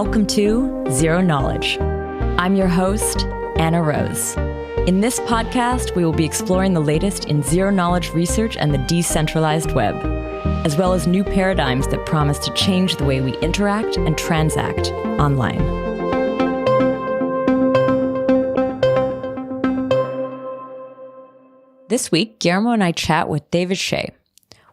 Welcome to Zero Knowledge. I'm your host, Anna Rose. In this podcast, we will be exploring the latest in zero-knowledge research and the decentralized web, as well as new paradigms that promise to change the way we interact and transact online. This week, Guillermo and I chat with David Tse.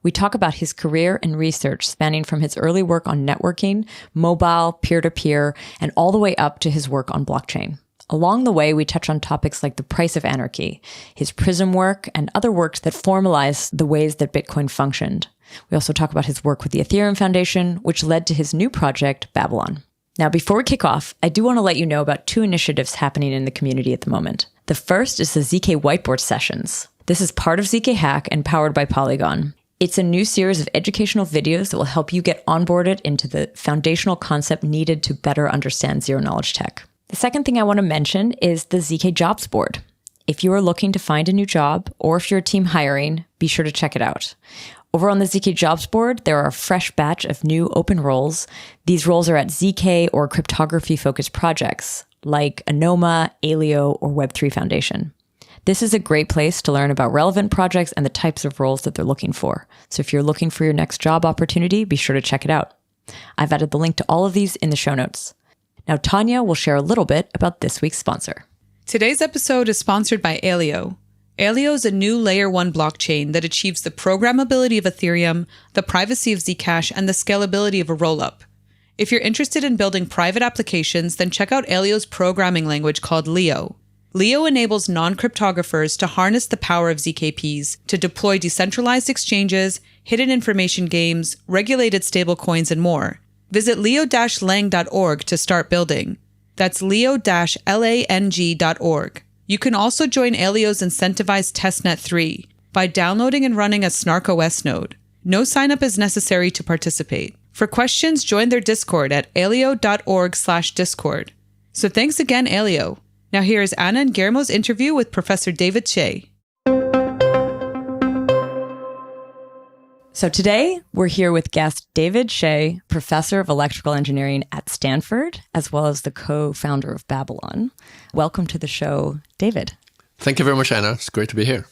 We talk about his career and research spanning from his early work on networking, mobile, peer-to-peer, and all the way up to his work on blockchain. Along the way, we touch on topics like the Price of Anarchy, his Prism work, and other works that formalize the ways that Bitcoin functioned. We also talk about his work with the Ethereum Foundation, which led to his new project, Babylon. Now, before we kick off, I do want to let you know about two initiatives happening in the community at the moment. The first is the ZK Whiteboard Sessions. This is part of ZK Hack and powered by Polygon. It's a new series of educational videos that will help you get onboarded into the foundational concept needed to better understand zero-knowledge tech. The second thing I want to mention is the ZK Jobs Board. If you are looking to find a new job, or if you're a team hiring, be sure to check it out. Over on the ZK Jobs Board, there are a fresh batch of new open roles. These roles are at ZK or cryptography-focused projects, like Anoma, Aleo, or Web3 Foundation. This is a great place to learn about relevant projects and the types of roles that they're looking for. So if you're looking for your next job opportunity, be sure to check it out. I've added the link to all of these in the show notes. Now, Tanya will share a little bit about this week's sponsor. Today's episode is sponsored by Aleo. Aleo is a new Layer 1 blockchain that achieves the programmability of Ethereum, the privacy of Zcash, and the scalability of a rollup. If you're interested in building private applications, then check out Aleo's programming language called Leo. Leo enables non-cryptographers to harness the power of ZKPs to deploy decentralized exchanges, hidden information games, regulated stablecoins, and more. Visit leo-lang.org to start building. That's leo-lang.org. You can also join Aleo's incentivized testnet 3 by downloading and running a Snark OS node. No sign-up is necessary to participate. For questions, join their Discord at aleo.org/discord. So thanks again, Aleo. Now here is Anna and Guillermo's interview with Professor David Tse. So today, we're here with guest David Tse, professor of electrical engineering at Stanford, as well as the co-founder of Babylon. Welcome to the show, David. Thank you very much, Anna. It's great to be here.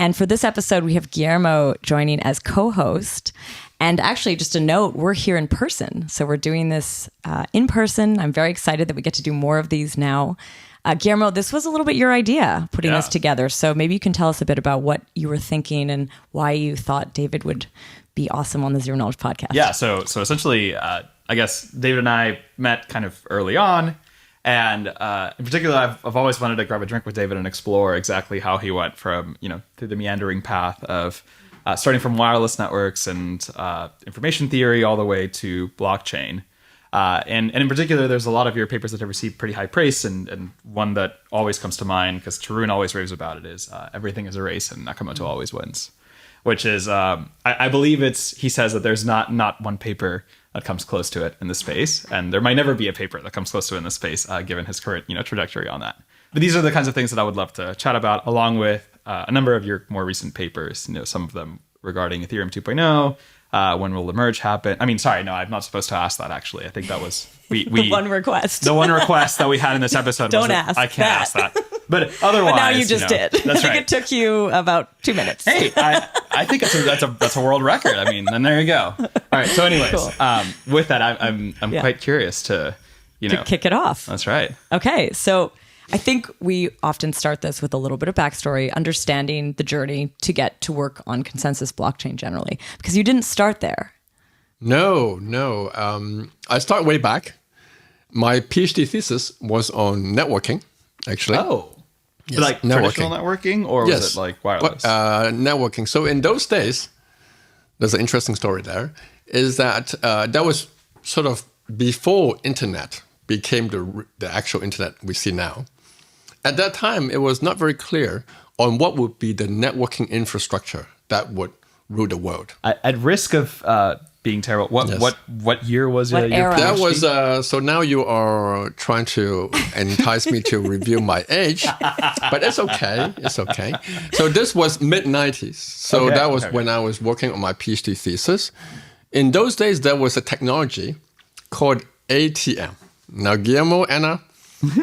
And for this episode, we have Guillermo joining as co-host. And actually, just a note, we're here in person. So we're doing this in person. I'm very excited that we get to do more of these now. Guillermo, this was a little bit your idea, putting this together. So maybe you can tell us a bit about what you were thinking and why you thought David would be awesome on the Zero Knowledge podcast. Yeah, so essentially, I guess David and I met kind of early on. And in particular, I've always wanted to grab a drink with David and explore exactly how he went from, through the meandering path of starting from wireless networks and information theory all the way to blockchain. And in particular, there's a lot of your papers that have received pretty high praise, and one that always comes to mind, because Tarun always raves about it, is everything is a race and Nakamoto always wins. Which is, I believe he says that there's not one paper that comes close to it in the space, and there might never be a paper that comes close to it in the space, given his current trajectory on that. But these are the kinds of things that I would love to chat about, along with a number of your more recent papers, some of them regarding Ethereum 2.0, when will the merge happen? I mean, sorry, no, I'm not supposed to ask that, actually. I think that was we the one request. The one request that we had in this episode. Don't ask I can't ask that. But otherwise, but now you just did. That's I think right. it took you about 2 minutes. Hey, I think that's a world record. I mean, and there you go. All right. So, anyways, cool. With that, I'm quite curious to kick it off. That's right. Okay, so I think we often start this with a little bit of backstory, understanding the journey to get to work on consensus blockchain generally, because you didn't start there. No. I start way back. My PhD thesis was on networking, actually. Oh. Yes, like traditional networking, or was it like wireless? Networking. So in those days, there's an interesting story there, is that that was sort of before internet became the actual internet we see now. At that time, it was not very clear on what would be the networking infrastructure that would rule the world. At risk of being terrible, what year was your era? That was so now you are trying to entice me to reveal my age, but it's okay. It's okay. So this was mid-90s. So that was when I was working on my PhD thesis. In those days, there was a technology called ATM. Now, Guillermo, Anna,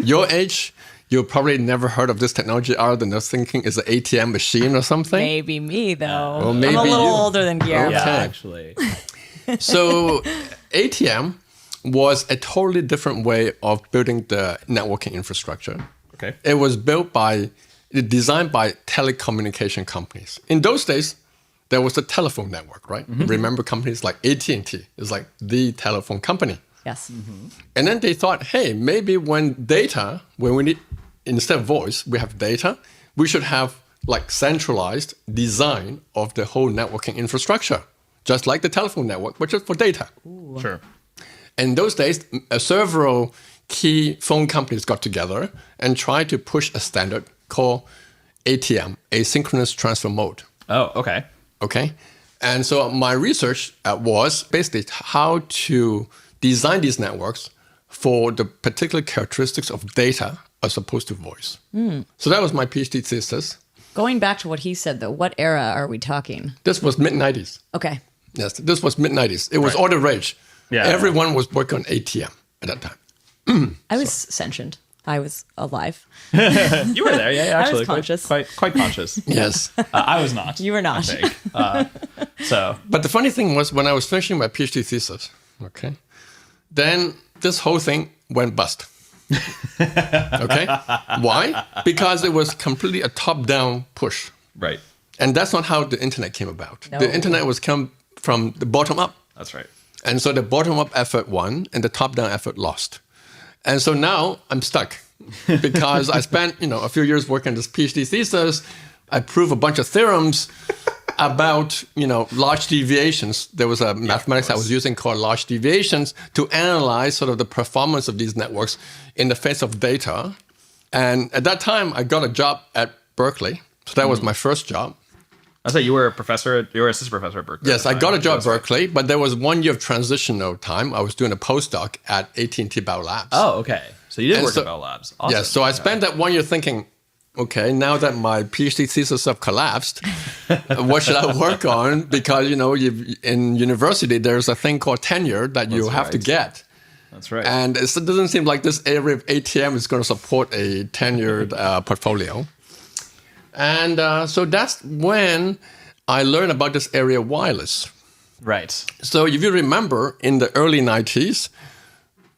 your age, you probably never heard of this technology other than just thinking it's an ATM machine or something. Maybe me, though. Well, maybe I'm a little you. older than Guillermo. Yeah, Okay. actually. So ATM was a totally different way of building the networking infrastructure. Okay. It was designed by telecommunication companies. In those days, there was a telephone network, right? Remember companies like AT&T is like the telephone company. Yes. And then they thought, hey, maybe when we need, instead of voice, we have data, we should have like centralized design of the whole networking infrastructure, just like the telephone network, but just for data. Ooh. Sure. In those days, several key phone companies got together and tried to push a standard called ATM, asynchronous transfer mode. Oh, okay. Okay. And so my research was basically how to design these networks for the particular characteristics of data as opposed to voice. So that was my PhD thesis. Going back to what he said, though, what era are we talking? This was mid-90s. Okay. Yes, this was mid-90s. It was all the rage. Yeah. Everyone was working on ATM at that time. I was sentient. I was alive. You were there, yeah, I was actually. conscious. Quite conscious. Yes. I was not. You were not. I think. So, But the funny thing was when I was finishing my PhD thesis, okay, then this whole thing went bust. Okay? Why? Because it was completely a top-down push. right. And that's not how the internet came about. No. The internet was come from the bottom up. That's right. And so the bottom-up effort won and the top-down effort lost. And so now I'm stuck because I spent, a few years working on this PhD thesis. I proved a bunch of theorems about, large deviations. There was a mathematics I was using called large deviations to analyze sort of the performance of these networks in the face of data. And at that time, I got a job at Berkeley. So that was my first job. I thought you were assistant professor at Berkeley. Yes, I got a job at Berkeley, but there was 1 year of transitional time. I was doing a postdoc at AT&T Bell Labs. Oh, okay. So you did And work so- at Bell Labs. Awesome. Yes, so I spent that 1 year thinking, okay, now that my PhD thesis have collapsed, what should I work on? Because, in university, there's a thing called tenure that you have to right. get. That's right. And it doesn't seem like this area of ATM is going to support a tenured portfolio. And so that's when I learned about this area of wireless. right. So if you remember, in the early 90s,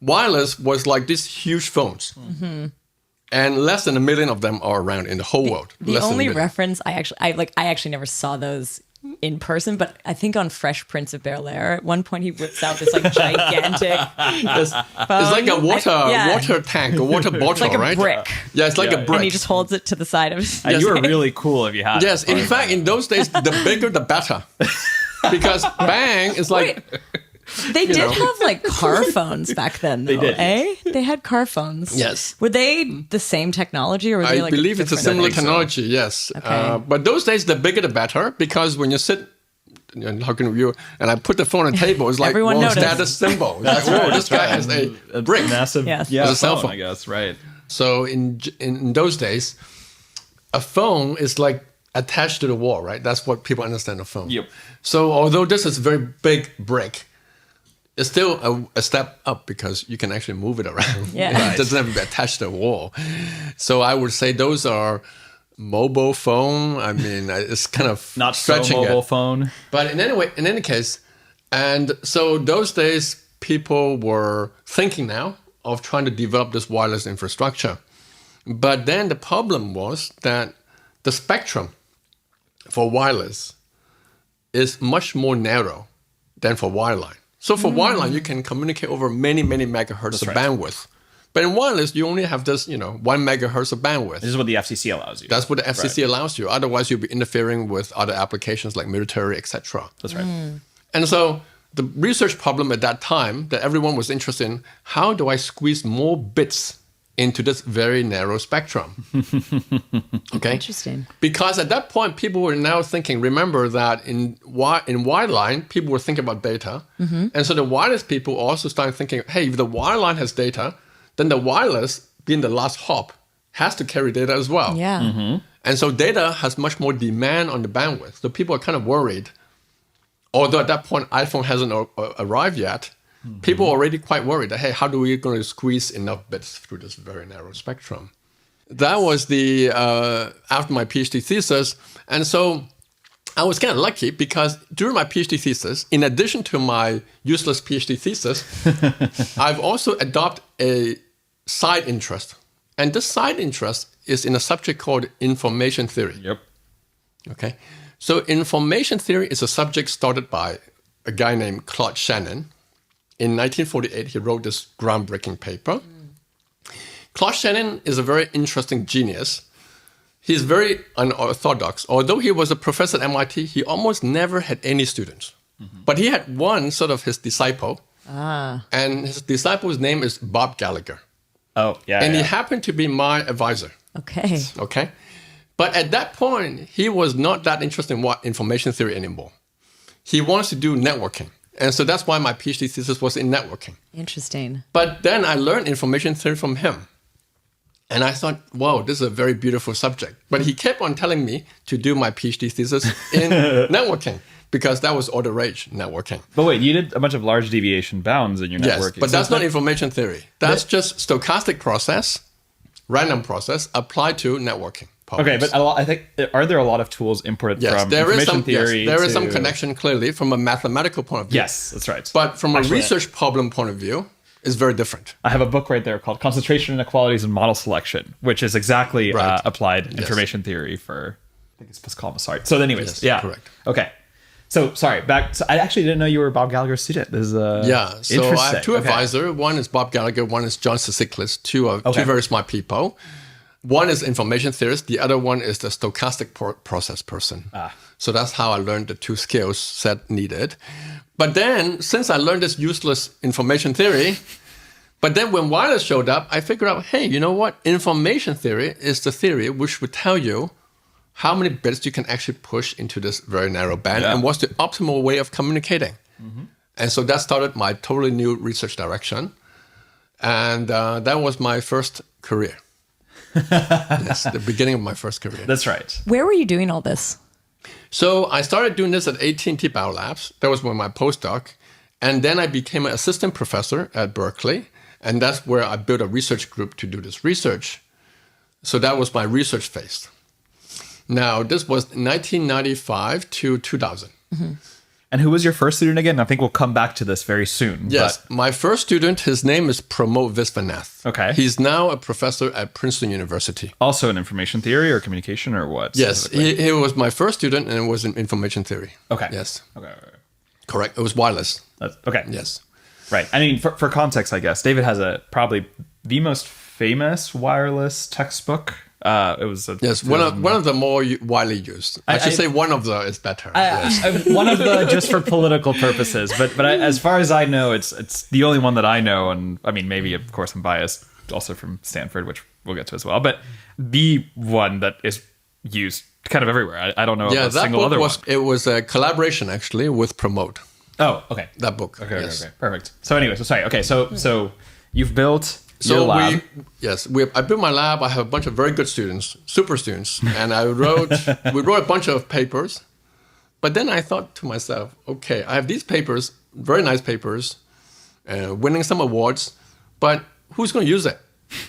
wireless was like these huge phones. And less than 1 million of them are around in the whole world. The Less than only 1 million. reference I actually never saw those in person, but I think on Fresh Prince of Bel-Air, at one point he whips out this like gigantic It's like a water tank, a water bottle, it's like a right? brick. Yeah, it's like Yeah. a brick. And he just holds it to the side of his You were really cool if you had Yes, it. in fact, in those days, the bigger the better. Because bang is like, They did have like car phones back then, though, did. eh? They had car phones. Yes. Were they the same technology, or were they I like believe it's a different? similar think so. technology, yes. Okay. But those days, the bigger the better, because when you sit and talking to you, and I put the phone on the table, it's like, Everyone whoa, noticed. status symbol. It's like, whoa, this guy has a brick. Massive Yes. yeah, It's a cell phone, phone. I guess. Right. So in those days, a phone is like attached to the wall, right? That's what people understand a phone. Yep. So although this is a very big brick, it's still a step up because you can actually move it around. Yeah. It doesn't have to be attached to the wall. So I would say those are mobile phone. I mean, it's kind of Not so stretching mobile it. phone. But in any case, and so those days people were thinking now of trying to develop this wireless infrastructure. But then the problem was that the spectrum for wireless is much more narrow than for wireline. So for wireline, you can communicate over many, many megahertz of right. bandwidth. But in wireless, you only have this, 1 megahertz of bandwidth. This is what the FCC allows you. That's what the FCC allows you. Otherwise, you'll be interfering with other applications like military, etc. That's right. And so the research problem at that time that everyone was interested in, how do I squeeze more bits into this very narrow spectrum? Okay. Interesting. Because at that point, people were now thinking, remember that in wireline, people were thinking about data. And so the wireless people also started thinking, hey, if the wireline has data, then the wireless, being the last hop, has to carry data as well. Yeah. And so data has much more demand on the bandwidth. So people are kind of worried. Although at that point, iPhone hasn't arrived yet. people were already quite worried that, hey, how do we going to squeeze enough bits through this very narrow spectrum? That was the after my PhD thesis. And so I was kind of lucky because during my PhD thesis, in addition to my useless PhD thesis, I've also adopted a side interest. And this side interest is in a subject called information theory. Yep. Okay. So information theory is a subject started by a guy named Claude Shannon. In 1948, he wrote this groundbreaking paper. Claude Shannon is a very interesting genius. He's very unorthodox. Although he was a professor at MIT, he almost never had any students. But he had one sort of his disciple. And his disciple's name is Bob Gallagher. Oh, yeah. And he happened to be my advisor. Okay. Okay. But at that point, he was not that interested in information theory anymore. He wants to do networking. And so that's why my PhD thesis was in networking. Interesting. But then I learned information theory from him. And I thought, wow, this is a very beautiful subject. But he kept on telling me to do my PhD thesis in networking because that was all the rage, networking. But wait, you did a bunch of large deviation bounds in your networking. Yes, but that's not information theory. That's just stochastic process, random process applied to networking problems. Okay, but I think, are there a lot of tools imported from information theory? Yes, there is some connection clearly from a mathematical point of view. Yes, that's right. But from a research problem point of view, it's very different. I have a book right there called Concentration Inequalities and Model Selection, which is exactly applied information theory for, I think it's supposed to call them, sorry. So anyways, correct. Okay. So sorry, so I actually didn't know you were Bob Gallagher's student. This is so I have two advisors. One is Bob Gallagher, one is John Sissiklis, two very smart people. One is information theorist, the other one is the stochastic process person. So that's how I learned the two skills set needed. But then, since I learned this useless information theory, but then when wireless showed up, I figured out, hey, you know what? Information theory is the theory which would tell you how many bits you can actually push into this very narrow band and what's the optimal way of communicating. And so that started my totally new research direction. And that was my first career. Yes, the beginning of my first career. That's right. Where were you doing all this? So I started doing this at AT&T Biolabs. That was my postdoc. And then I became an assistant professor at Berkeley. And that's where I built a research group to do this research. So that was my research phase. Now, this was 1995 to 2000. And who was your first student again? I think we'll come back to this very soon. Yes, my first student, his name is Pramod Viswanath. Okay. He's now a professor at Princeton University. Also in information theory or communication or what? Yes, he was my first student and it was in information theory. Okay. Yes. Okay. Correct. It was wireless. Okay. Yes. Right. I mean, for context, I guess, David has probably the most famous wireless textbook. It was one of the more widely used. I should say one of the is better. One of the just for political purposes, but as far as I know, it's the only one that I know, and I mean maybe of course I'm biased, also from Stanford, which we'll get to as well. But the one that is used kind of everywhere. I don't know of a single other one. It was a collaboration actually with Pramod. Oh, okay. That book. Okay, perfect. So anyway, so you've built. I built my lab. I have a bunch of very good students, super students, and we wrote a bunch of papers. But then I thought to myself, okay, I have these papers, very nice papers, winning some awards, but who's going to use it?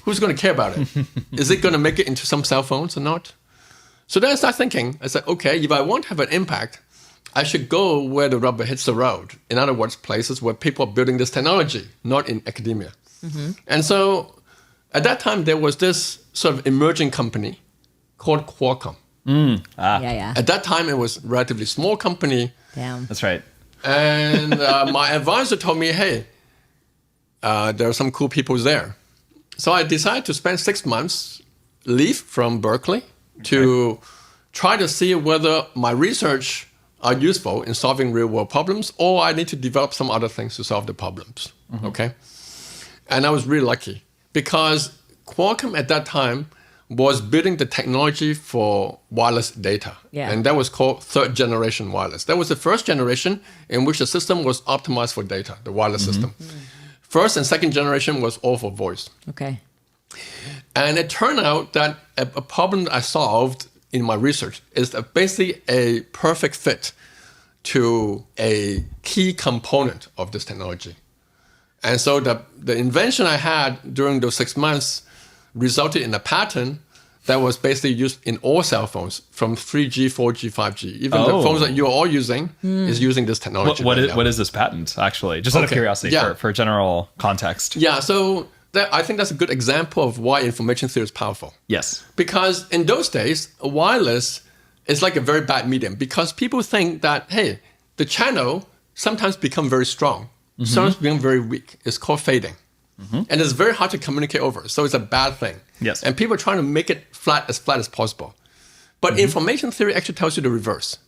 Who's going to care about it? Is it going to make it into some cell phones or not? So then I started thinking, I said, okay, if I want to have an impact, I should go where the rubber hits the road. In other words, places where people are building this technology, not in academia. And so at that time, there was this sort of emerging company called Qualcomm. At that time, it was a relatively small company. Damn. That's right. And my advisor told me, hey, there are some cool people there. So I decided to spend 6 months, leave from Berkeley to try to see whether my research are useful in solving real world problems or I need to develop some other things to solve the problems. Okay. And I was really lucky because Qualcomm at that time was building the technology for wireless data. And that was called third generation wireless. That was the first generation in which the system was optimized for data, the wireless system. First and second generation was all for voice. Okay. And it turned out that a problem I solved in my research is basically a perfect fit to a key component of this technology. And so the invention I had during those 6 months resulted in a pattern that was basically used in all cell phones from 3G, 4G, 5G. Even the phones that you're all using is using this technology. What is this patent, actually? Just out of curiosity, for general context. Yeah, so I think that's a good example of why information theory is powerful. Yes. Because in those days, wireless is like a very bad medium because people think that, hey, the channel sometimes become very strong, sometimes become very weak. It's called fading. And it's very hard to communicate over. So it's a bad thing. Yes. And people are trying to make it flat as possible. But information theory actually tells you the reverse.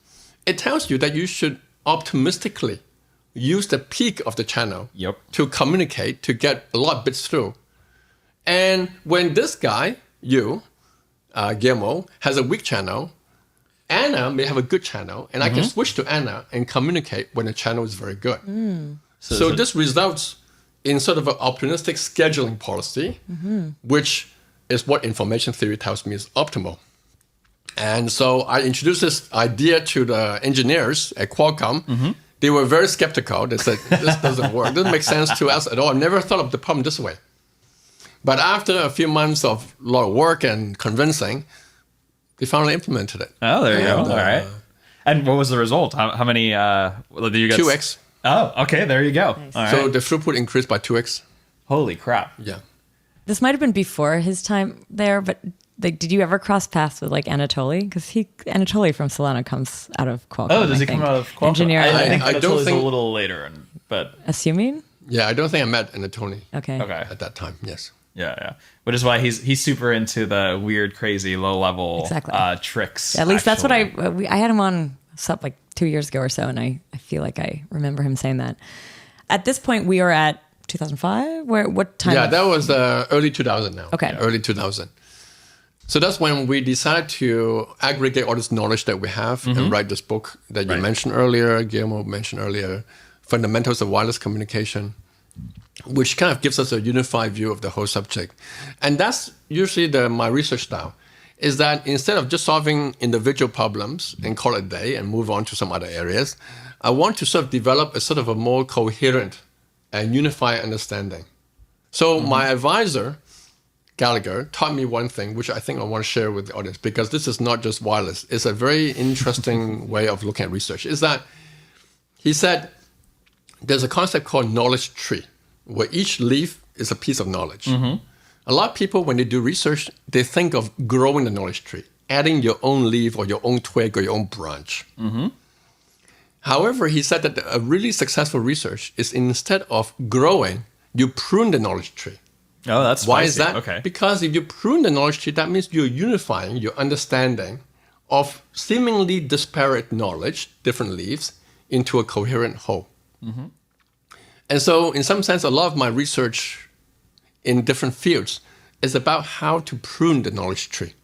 It tells you that you should optimistically use the peak of the channel to communicate, to get a lot of bits through. And when this guy, Guillermo, has a weak channel, Anna may have a good channel, and I can switch to Anna and communicate when the channel is very good. So this results in sort of an optimistic scheduling policy, which is what information theory tells me is optimal. And so I introduced this idea to the engineers at Qualcomm. They were very skeptical. They said, this doesn't work. It doesn't make sense to us at all. I never thought of the problem this way. But after a few months of a lot of work and convincing, they finally implemented it. Oh, there you go. All right. And what was the result? How many did you get? 2x. Oh, okay. There you go. Nice. All right. So the throughput increased by 2x. Holy crap. Yeah. This might have been before his time there, but like, did you ever cross paths with like Anatoly? Because Anatoly from Solana comes out of Qualcomm. Oh, does he come out of Qualcomm? Engineering. I think I don't Anatoly's think- a little later, but Assuming? Yeah, I don't think I met Anatoly Okay. at that time. Yes. yeah. Which is why he's super into the weird, crazy, low level tricks. At least that's what I had him on like 2 years ago or so, and I feel like I remember him saying that. At this point, we are at 2005. What time? Yeah, that was early 2000 now. Okay. Yeah, early 2000. So that's when we decided to aggregate all this knowledge that we have and write this book that you mentioned earlier, Guillermo mentioned earlier, Fundamentals of Wireless Communication, which kind of gives us a unified view of the whole subject. And that's usually my research style, is that instead of just solving individual problems and call it a day and move on to some other areas, I want to sort of develop a sort of a more coherent and unified understanding. So my advisor, Gallagher, taught me one thing, which I think I want to share with the audience, because this is not just wireless. It's a very interesting way of looking at research, is that he said there's a concept called knowledge tree, where each leaf is a piece of knowledge. A lot of people, when they do research, they think of growing the knowledge tree, adding your own leaf or your own twig or your own branch. However, he said that a really successful research is instead of growing, you prune the knowledge tree. Oh, that's Why spicy. is that? Okay. Because if you prune the knowledge tree, that means you're unifying your understanding of seemingly disparate knowledge, different leaves, into a coherent whole. And so, in some sense, a lot of my research in different fields is about how to prune the knowledge tree.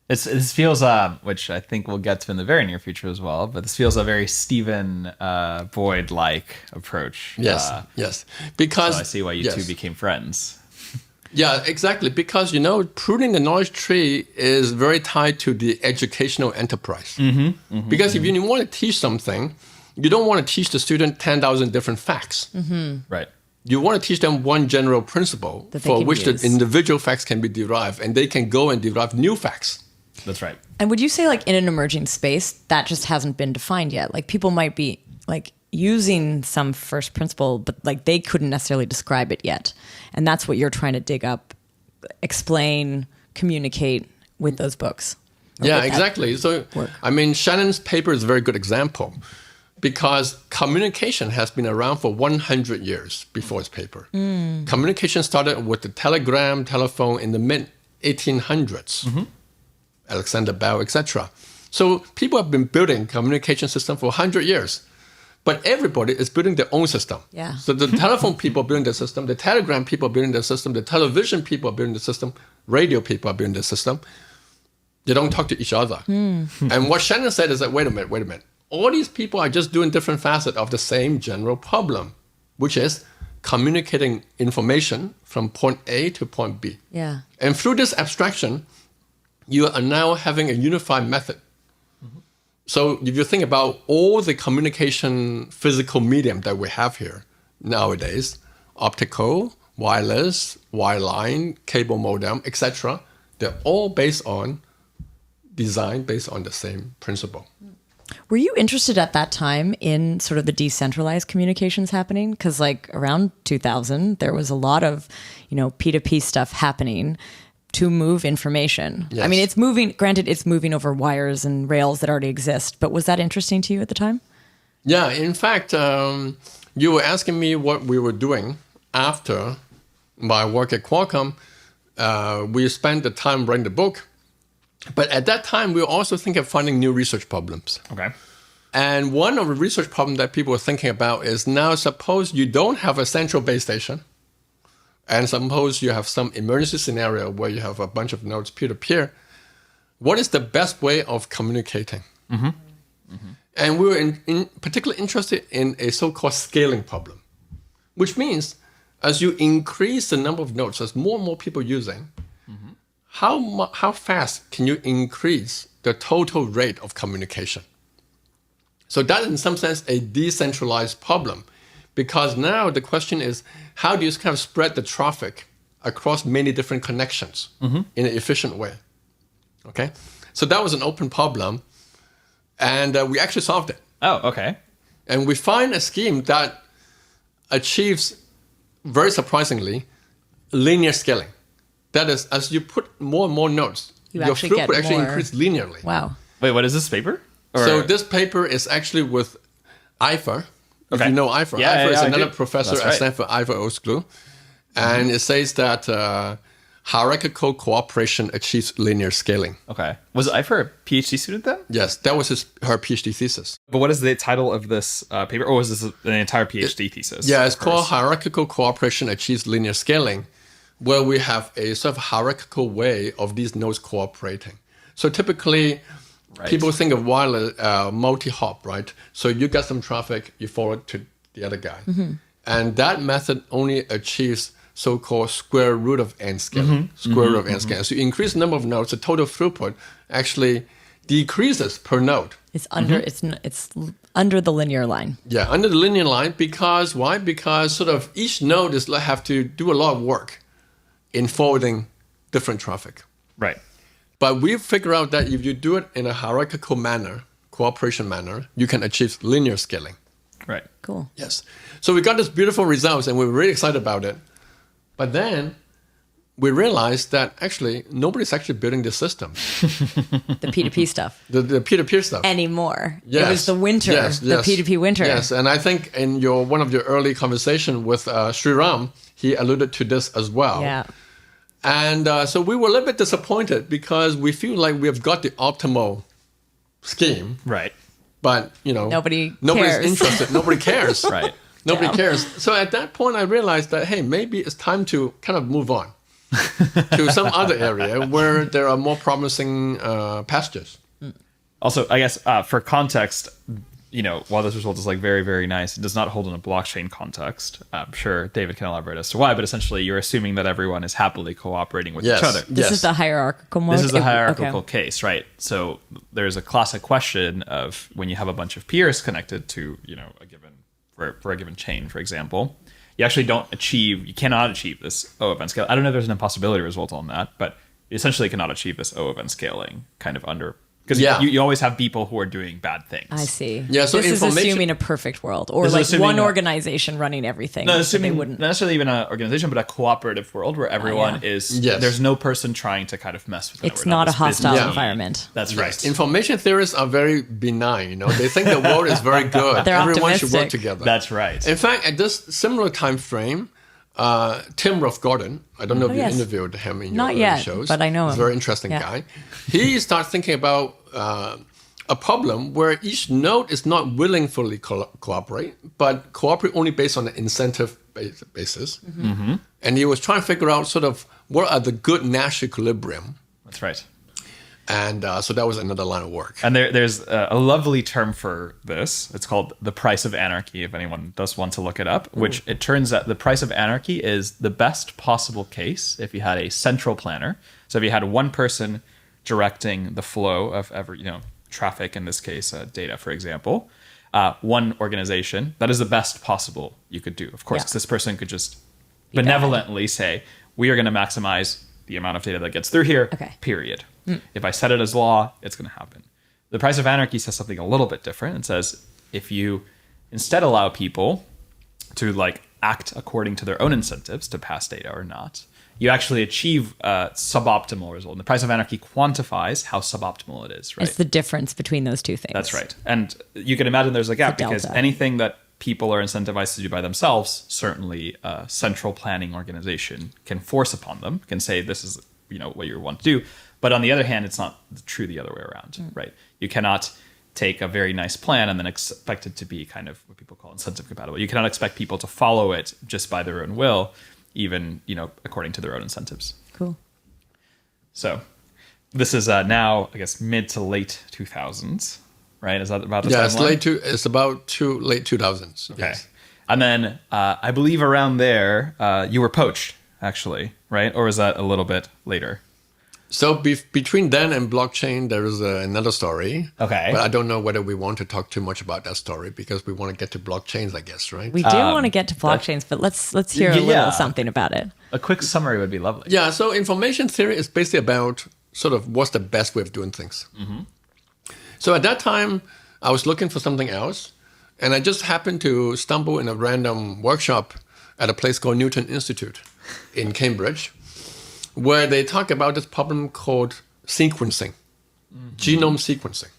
This feels, which I think we'll get to in the very near future as well, but this feels a very Stephen Boyd-like approach. Yes. Because So I see why you two became friends. Yeah, exactly. Because, pruning the knowledge tree is very tied to the educational enterprise. Because if you want to teach something, you don't want to teach the student 10,000 different facts. Right. You want to teach them one general principle for which the individual facts can be derived, and they can go and derive new facts. That's right. And would you say, like, in an emerging space, that just hasn't been defined yet? Like, people might be, like, using some first principle, but, like, they couldn't necessarily describe it yet. And that's what you're trying to dig up, explain, communicate with those books. Yeah, exactly. So, I mean, Shannon's paper is a very good example, because communication has been around for 100 years before his paper. Communication started with the telephone in the mid-1800s. Alexander Bell, etc. So people have been building communication system for 100 years, but everybody is building their own system. Yeah. So the telephone people are building their system, the telegram people are building their system, the television people are building the system, radio people are building their system. They don't talk to each other. And what Shannon said is that, wait a minute. All these people are just doing different facets of the same general problem, which is communicating information from point A to point B. Yeah. And through this abstraction, you are now having a unified method. So if you think about all the communication physical medium that we have here nowadays, optical, wireless, wireline, cable modem, etc. They're all designed based on the same principle. Were you interested at that time in sort of the decentralized communications happening? Because like around 2000, there was a lot of, P2P stuff happening to move information. Yes. I mean, it's moving over wires and rails that already exist. But was that interesting to you at the time? Yeah, in fact, you were asking me what we were doing after my work at Qualcomm. We spent the time writing the book. But at that time, we were also thinking of finding new research problems. Okay. And one of the research problems that people were thinking about is now suppose you don't have a central base station, and suppose you have some emergency scenario where you have a bunch of nodes peer-to-peer. What is the best way of communicating? Mm-hmm. Mm-hmm. And we were in particularly interested in a so-called scaling problem, which means as you increase the number of nodes, as more and more people using, how fast can you increase the total rate of communication? So that is in some sense a decentralized problem, because now the question is, how do you kind of spread the traffic across many different connections in an efficient way? Okay, so that was an open problem, and we actually solved it. Oh, okay. And we find a scheme that achieves, very surprisingly, linear scaling. That is, as you put more and more nodes, your throughput actually increases linearly. Wow. Wait, what is this paper? So this paper is actually with Eifer. If you know Eifer. Yeah, Eifer is I another do. professor That's at right. Stanford, Eifer Osklu. And it says that hierarchical cooperation achieves linear scaling. Okay. Was Eifer a PhD student then? Yes, that was her PhD thesis. But what is the title of this paper? Or was this an entire PhD thesis? Yeah, it's called Hierarchical Cooperation Achieves Linear Scaling, where we have a sort of hierarchical way of these nodes cooperating. So typically, people think of wireless multi-hop, right? So you get some traffic, you forward to the other guy. And that method only achieves so-called square root of n scaling. Square root of n scaling. So you increase the number of nodes, the total throughput actually decreases per node. It's under it's under the linear line. Yeah, under the linear line, because why? Because sort of each node is have to do a lot of work in forwarding different traffic. Right. But we figure out that if you do it in a hierarchical manner, cooperation manner, you can achieve linear scaling. Right. Cool. Yes. So we got this beautiful results and we were really excited about it. But then we realized that actually nobody's actually building this system. The P2P stuff. The peer-to-peer stuff. Anymore. Yes. It was the winter, the P2P winter. Yes, and I think in one of your early conversation with Sriram, he alluded to this as well. Yeah. And so we were a little bit disappointed because we feel like we have got the optimal scheme, Right. but Nobody's cares. Interested. Nobody cares. Right. Nobody Damn. cares. So at that point, I realized that hey, maybe it's time to kind of move on to some other area where there are more promising pastures. Also, I guess for context, while this result is like very, very nice, it does not hold in a blockchain context. I'm sure David can elaborate as to why, but essentially you're assuming that everyone is happily cooperating with each other. This is the hierarchical mode? This is the hierarchical case, right? So there's a classic question of when you have a bunch of peers connected to, a given for a given chain, for example, you cannot achieve this O of n scale. I don't know if there's an impossibility result on that, but you essentially cannot achieve this O of n scaling kind of under. Because you always have people who are doing bad things. I see. Yeah, so this is assuming a perfect world, or like one organization running everything. No, assuming they wouldn't. not necessarily even an organization, but a cooperative world where everyone is. Yes. There's no person trying to kind of mess with it. It's not a hostile environment. That's right. Information theorists are very benign. They think the world is very good. They're Everyone should work optimistic. together. That's right. In fact, at this similar time frame, Tim Roth-Gordon, I don't know if you interviewed him in your Not early yet, shows. but I know He's a him. very interesting guy. He starts thinking about a problem where each node is not willing fully cooperate, but cooperate only based on an incentive basis. And he was trying to figure out sort of what are the good Nash equilibrium. That's right. And so that was another line of work. And there's a lovely term for this. It's called the Price of Anarchy, if anyone does want to look it up, which it turns out the Price of Anarchy is the best possible case if you had a central planner. So if you had one person directing the flow of every, traffic, in this case, data, for example, one organization, that is the best possible you could do. Of course, Yeah. 'cause this person could just benevolently say, we are going to maximize the amount of data that gets through here, Okay. period. If I set it as law, it's going to happen. The Price of Anarchy says something a little bit different. It says, if you instead allow people to like act according to their own incentives to pass data or not, you actually achieve a suboptimal result. And the Price of Anarchy quantifies how suboptimal it is, right? It's the difference between those two things. That's right. And you can imagine there's a gap The because delta. anything that people are incentivized to do by themselves, certainly a central planning organization can force upon them, can say this is what you want to do. But on the other hand, it's not true the other way around, right? You cannot take a very nice plan and then expect it to be kind of what people call incentive compatible. You cannot expect people to follow it just by their own will, even according to their own incentives. Cool. So this is now, I guess, mid to late 2000s, right? Is that about the Yeah, timeline? it's about late 2000s. Okay. Yes. And then I believe around there, you were poached, actually, right? Or was that a little bit later? So between then and blockchain, there is another story. Okay. But I don't know whether we want to talk too much about that story because we want to get to blockchains, I guess, right? We do want to get to blockchains, but let's hear a yeah. little something about it. A quick summary would be lovely. Yeah, so information theory is basically about sort of what's the best way of doing things. So at that time, I was looking for something else, and I just happened to stumble in a random workshop at a place called Newton Institute in Cambridge, where they talk about this problem called sequencing, genome sequencing.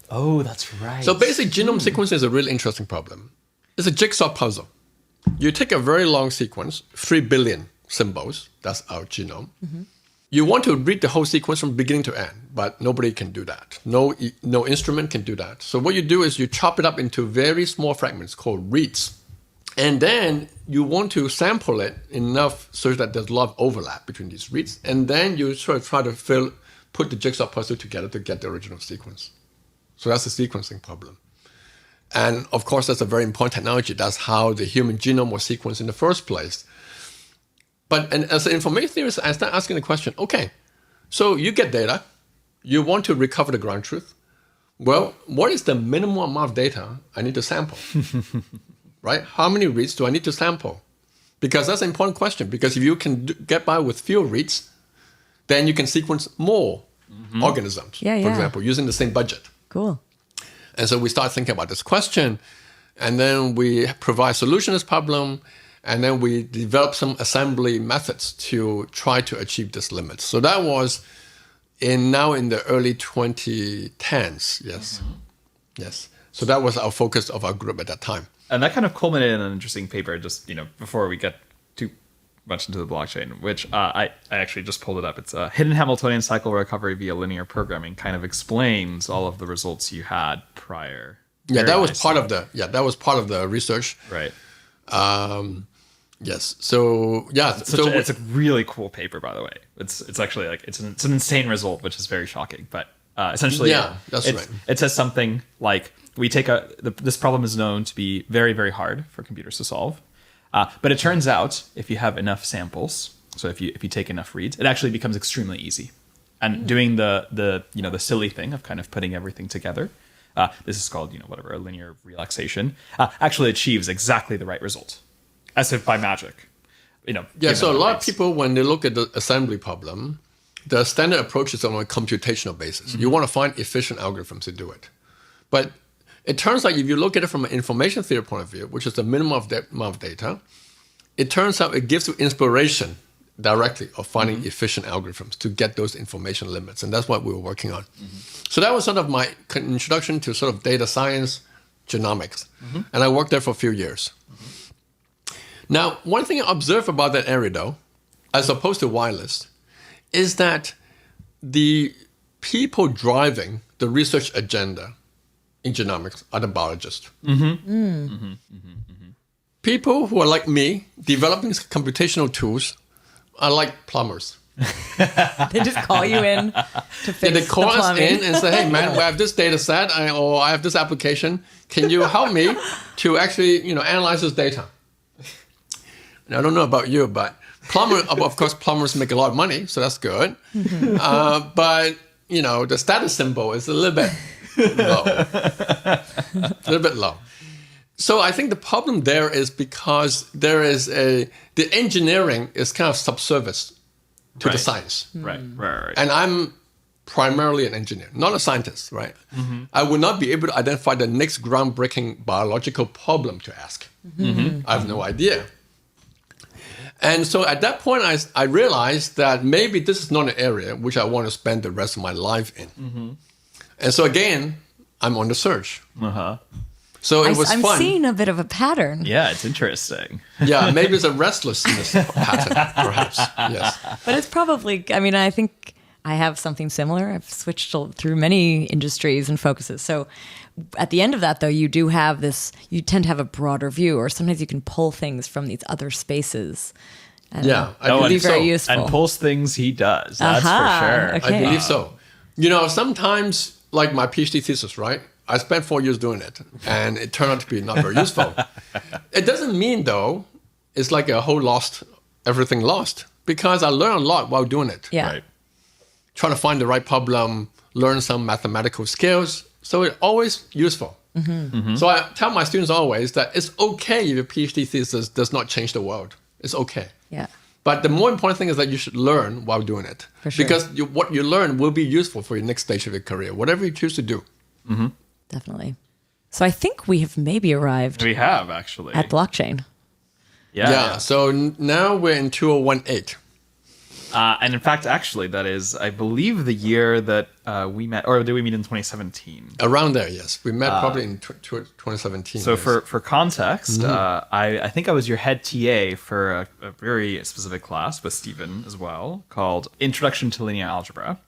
Oh, that's right. So basically, genome sequencing is a really interesting problem. It's a jigsaw puzzle. You take a very long sequence, 3 billion symbols, that's our genome. You want to read the whole sequence from beginning to end, but nobody can do that. No instrument can do that. So what you do is you chop it up into very small fragments called reads. And then you want to sample it enough so that there's a lot of overlap between these reads. And then you sort of try to put the jigsaw puzzle together to get the original sequence. So that's the sequencing problem. And of course, that's a very important technology. That's how the human genome was sequenced in the first place. And as an information theorist, I start asking the question, okay, so you get data. You want to recover the ground truth. Well, what is the minimum amount of data I need to sample? Right? How many reads do I need to sample? Because that's an important question. Because if you can get by with fewer reads, then you can sequence more organisms, for example, using the same budget. Cool. And so we start thinking about this question, and then we provide solution to this problem, and then we develop some assembly methods to try to achieve this limit. So that was now in the early 2010s, yes. Yes. So that was our focus of our group at that time. And that kind of culminated in an interesting paper just, before we get too much into the blockchain, which I actually just pulled it up. It's Hidden Hamiltonian Cycle Recovery via Linear Programming, kind of explains all of the results you had prior. Yeah, Very that was nicely. part of the research. Right. Yes. So, yeah. It's a really cool paper, by the way. It's actually it's an insane result, which is very shocking. But essentially, that's right. It says something like, we take this problem is known to be very, very hard for computers to solve. But it turns out if you have enough samples, so if you take enough reads, it actually becomes extremely easy. And doing the silly thing of kind of putting everything together, this is called a linear relaxation, actually achieves exactly the right result, as if by magic. Yeah. So a lot of people, when they look at the assembly problem, the standard approach is on a computational basis. You want to find efficient algorithms to do it, but it turns out if you look at it from an information theory point of view, which is the minimum amount of data, it turns out it gives you inspiration directly of finding efficient algorithms to get those information limits. And that's what we were working on. So that was sort of my introduction to sort of data science, genomics. And I worked there for a few years. Now, one thing I observed about that area, though, as opposed to wireless, is that the people driving the research agenda in genomics are the biologists. People who are like me, developing computational tools, are like plumbers. They just call you in to fix They call the us plumbing. in and say, hey, man, we have this data set, or I have this application. Can you help me to actually analyze this data? And I don't know about you, but plumbers make a lot of money, so that's good. But, the status symbol is a little bit low. A little bit low. So I think the problem there is because the engineering is kind of subservice to the science. Right. And I'm primarily an engineer, not a scientist, right? Mm-hmm. I would not be able to identify the next groundbreaking biological problem to ask. Mm-hmm. I have no idea. And so at that point, I realized that maybe this is not an area which I want to spend the rest of my life in. Mm-hmm. And so again, I'm on the search. Uh-huh. So it was I'm fun. seeing a bit of a pattern. Yeah, it's interesting. Yeah, maybe it's a restlessness pattern, perhaps. Yes. But it's probably, I think I have something similar. I've switched through many industries and focuses. So at the end of that, though, you do have you tend to have a broader view, or sometimes you can pull things from these other spaces. I believe believe very so. useful. And pulls things he does. That's for sure. Okay. I believe so. Sometimes, like my PhD thesis, right? I spent 4 years doing it, and it turned out to be not very useful. It doesn't mean, though, it's like a whole everything lost, because I learned a lot while doing it. Yeah. Right. Trying to find the right problem, learn some mathematical skills. So it's always useful. Mm-hmm. Mm-hmm. So I tell my students always that it's okay if your PhD thesis does not change the world. It's okay. Yeah. But the more important thing is that you should learn while doing it. For sure. Because what you learn will be useful for your next stage of your career, whatever you choose to do. Mm-hmm. Definitely. So I think we have maybe arrived We have, actually. at blockchain. Yeah. So now we're in 2018. And in fact, actually, that is, I believe, the year that we met, or did we meet in 2017? Around there, yes. We met probably in 2017. So yes. for context, I think I was your head TA for a very specific class with Stephen as well, called Introduction to Linear Algebra.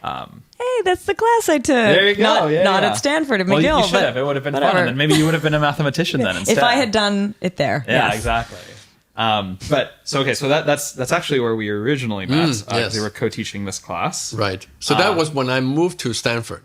Hey, that's the class I took. There you go. Not at Stanford, at McGill. Well, you should have. It would have been whatever. fun. And then maybe you would have been a mathematician then instead. If I had done it there. Yeah, yes. exactly. So that's actually where we originally met. Yes. They were co-teaching this class. Right. So that was when I moved to Stanford.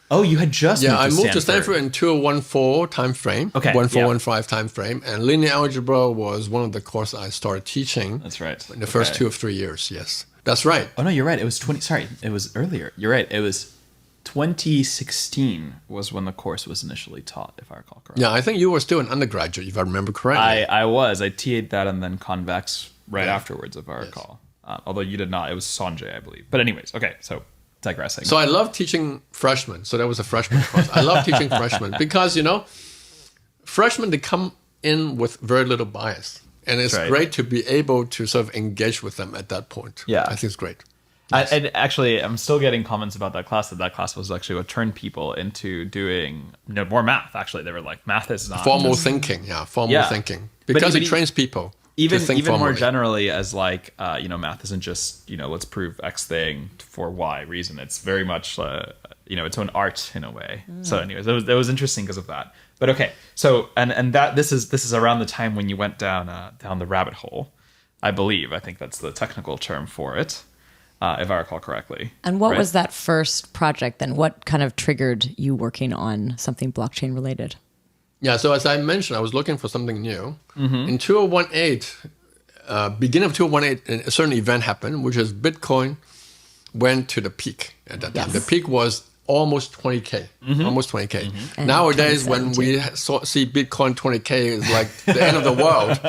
Oh, you had just I moved to Stanford in 2014 time frame. Okay. 1415 time frame. And linear algebra was one of the courses I started teaching. That's right. In the first 2 or 3 years, yes. That's right. Oh, no, you're right. It was it was earlier. You're right. It was 2016 was when the course was initially taught, if I recall correctly. Yeah, I think you were still an undergraduate, if I remember correctly. I was. I TA'd that and then Convex right afterwards, if I recall. Although you did not. It was Sanjay, I believe. But anyways, okay, so digressing. So I love teaching freshmen. So that was a freshman course. I love teaching freshmen because, freshmen, they come in with very little bias. And it's great to be able to sort of engage with them at that point. Yeah. I think it's great. Yes. And actually, I'm still getting comments about that class. That class was actually what turned people into doing more math. Actually, they were like, math is not formal thinking. Yeah, formal thinking because it trains people. Even to think more generally, as like math isn't just let's prove X thing for Y reason. It's very much its own art in a way. So, anyways, that was interesting because of that. But okay, so and that this is around the time when you went down the rabbit hole, I believe. I think that's the technical term for it. If I recall correctly. And what was that first project then? What kind of triggered you working on something blockchain related? Yeah, so as I mentioned, I was looking for something new. Mm-hmm. In 2018, beginning of 2018, a certain event happened, which is Bitcoin went to the peak at that time. The peak was almost 20K, almost 20K. Mm-hmm. Nowadays, when we see Bitcoin 20K, is like the end of the world.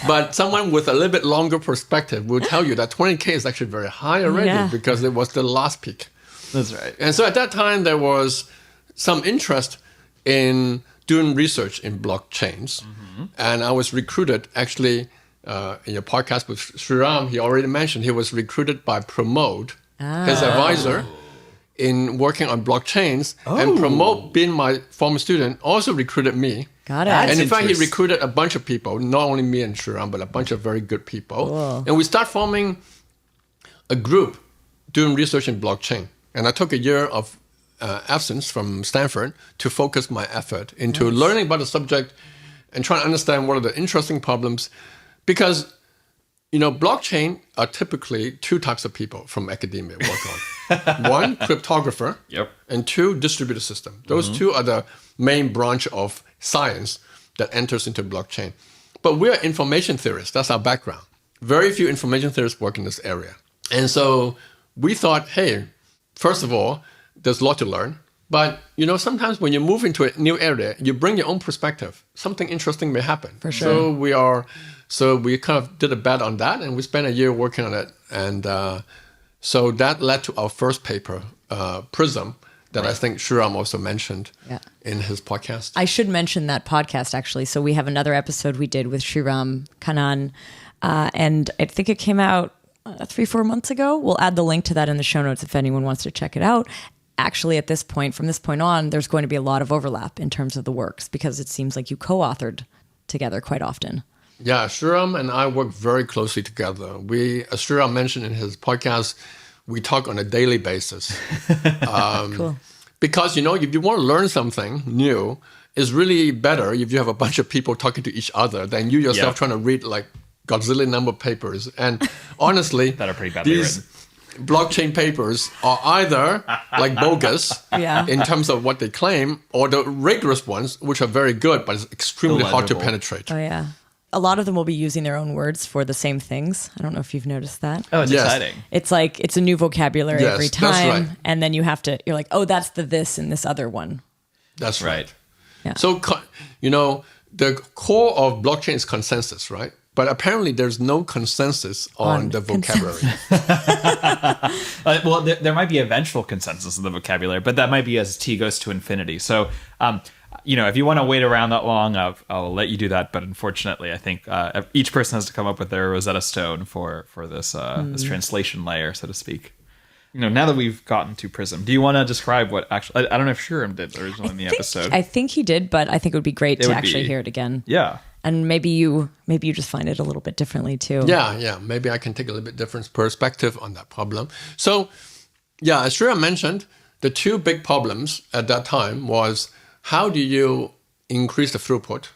But someone with a little bit longer perspective will tell you that 20K is actually very high already because it was the last peak. That's right. And so at that time, there was some interest in doing research in blockchains. Mm-hmm. And I was recruited, actually, in your podcast with Sriram, he already mentioned he was recruited by Pramod, his advisor, in working on blockchains. And Pramod, being my former student, also recruited me. Got it. And in fact, he recruited a bunch of people, not only me and Sriram, but a bunch of very good people. Cool. And we start forming a group doing research in blockchain. And I took a year of absence from Stanford to focus my effort into learning about the subject and trying to understand what are the interesting problems. Because, blockchain are typically two types of people from academia work on. One, cryptographer, and two, distributed system. Those two are the main branch of science that enters into blockchain. But we're information theorists. That's our background. Very few information theorists work in this area. And so we thought, hey, first of all, there's a lot to learn. But, sometimes when you move into a new area, you bring your own perspective. Something interesting may happen. For sure. So we kind of did a bet on that, and we spent a year working on it. And so that led to our first paper, Prism, that I think Shriram also mentioned in his podcast. I should mention that podcast, actually. So we have another episode we did with Shriram Kannan, and I think it came out 3-4 months ago. We'll add the link to that in the show notes if anyone wants to check it out. Actually, from this point on, there's going to be a lot of overlap in terms of the works because it seems like you co-authored together quite often. Yeah, Shriram and I work very closely together. As Shriram mentioned in his podcast, we talk on a daily basis. Cool. Because, if you want to learn something new, it's really better if you have a bunch of people talking to each other than you yourself trying to read like Godzilla number of papers. And honestly, that are pretty badly written. Blockchain papers are either like bogus in terms of what they claim, or the rigorous ones, which are very good, but it's extremely hard to penetrate. Oh, yeah. A lot of them will be using their own words for the same things. I don't know if you've noticed that. Oh, it's exciting. It's like, it's a new vocabulary every time. That's right. And then you're like, oh, that's the this in this other one. That's right. Yeah. So, the core of blockchain is consensus, right? But apparently there's no consensus on the vocabulary. Well, there might be eventual consensus of the vocabulary, but that might be as t goes to infinity. So, if you want to wait around that long, I'll let you do that. But unfortunately, I think each person has to come up with their Rosetta Stone for this this translation layer, so to speak. Now that we've gotten to Prism, do you want to describe what actually... I don't know if Shriram did originally in the episode. I think he did, but I think it would be great to actually hear it again. Yeah. And maybe you just find it a little bit differently too. Yeah. Maybe I can take a little bit different perspective on that problem. So, as Shriram mentioned, the two big problems at that time was how do you increase the throughput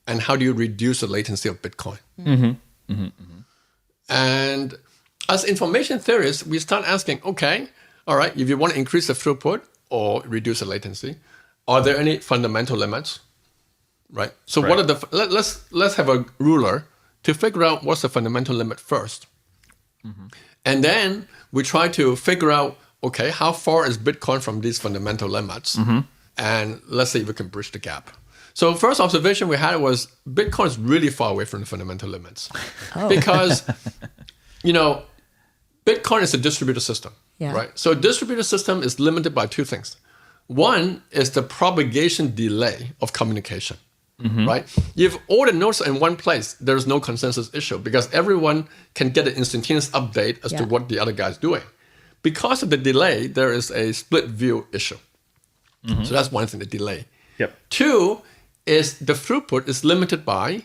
and how do you reduce the latency of Bitcoin? And as information theorists, we start asking, okay, all right, if you want to increase the throughput or reduce the latency, are there any fundamental limits? Right. So what are let's have a ruler to figure out what's the fundamental limit first. And then we try to figure out, okay, how far is Bitcoin from these fundamental limits? And let's see if we can bridge the gap. So first observation we had was Bitcoin is really far away from the fundamental limits. Because, Bitcoin is a distributed system, right? So a distributed system is limited by two things. One is the propagation delay of communication. Right? If all the nodes are in one place, there's no consensus issue because everyone can get an instantaneous update as to what the other guy is doing. Because of the delay, there is a split view issue. So that's one thing, the delay. Two is the throughput is limited by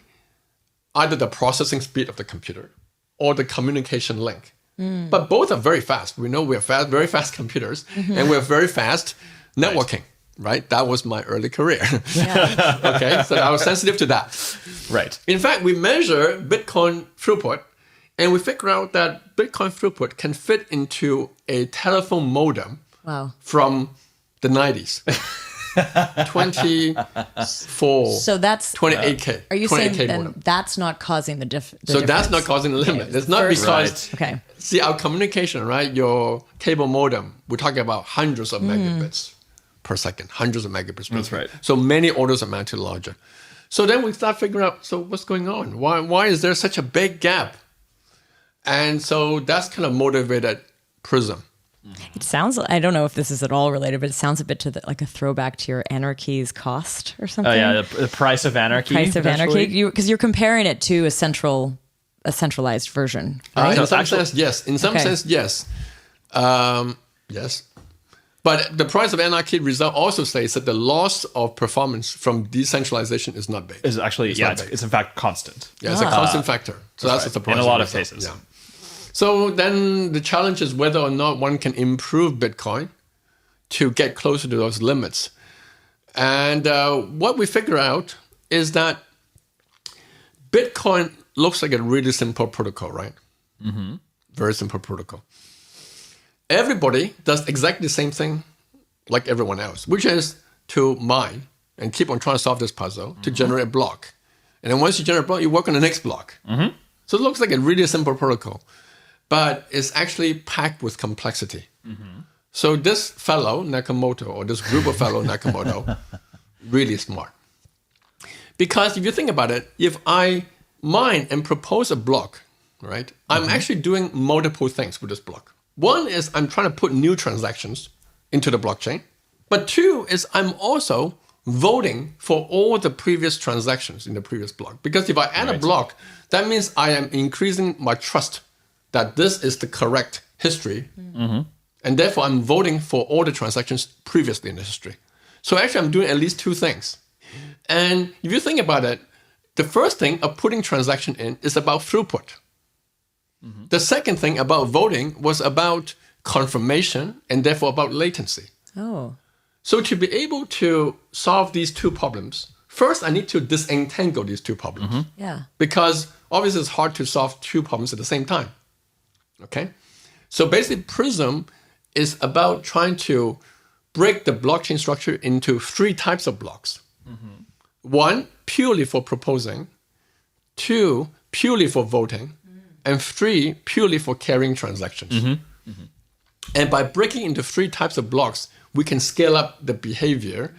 either the processing speed of the computer or the communication link. But both are very fast. We know we're very fast computers and we're very fast networking. Right? That was my early career. Okay, so I was sensitive to that. Right. In fact, we measure Bitcoin throughput, and we figure out that Bitcoin throughput can fit into a telephone modem from the 90s. 24. So that's 28K. Are you 28K saying then modem. That's not causing the difference? So that's not causing the limit. It's not because... Okay. See, our communication, right? Your cable modem, we're talking about hundreds of megabits per second, hundreds of megabits per second. Right. So many orders of magnitude larger. So then we start figuring out, so what's going on? Why is there such a big gap? And so that's kind of motivated Prism. It sounds, I don't know if this is at all related, but it sounds a bit to like a throwback to your Anarchy's cost or something. Oh yeah, the Price of Anarchy. Price of Anarchy, because you're comparing it to a centralized version. Right? In some sense, yes. In some sense, yes. Yes. But the Price of Anarchy result also says that the loss of performance from decentralization is not big. It's actually, it's in fact constant. Yeah, it's a constant factor. So that's what the price in a lot of result. cases. Yeah. So then the challenge is whether or not one can improve Bitcoin to get closer to those limits. And what we figure out is that Bitcoin looks like a really simple protocol, right? Mm-hmm. Very simple protocol. Everybody does exactly the same thing like everyone else, which is to mine and keep on trying to solve this puzzle to generate a block. And then once you generate a block, you work on the next block. Mm-hmm. So it looks like a really simple protocol, but it's actually packed with complexity. Mm-hmm. So this fellow, Nakamoto, or this group of fellow Nakamoto, really smart. Because if you think about it, if I mine and propose a block, right, I'm actually doing multiple things with this block. One is I'm trying to put new transactions into the blockchain. But two is I'm also voting for all the previous transactions in the previous block. Because if I add a block, that means I am increasing my trust that this is the correct history. And therefore, I'm voting for all the transactions previously in the history. So actually, I'm doing at least two things. And if you think about it, the first thing of putting transaction in is about throughput. The second thing about voting was about confirmation and therefore about latency. Oh. So to be able to solve these two problems, first I need to disentangle these two problems. Yeah. Because obviously it's hard to solve two problems at the same time. Okay? So basically Prism is about trying to break the blockchain structure into three types of blocks. One, purely for proposing. Two, purely for voting. And three, purely for carrying transactions. And by breaking into three types of blocks, we can scale up the behavior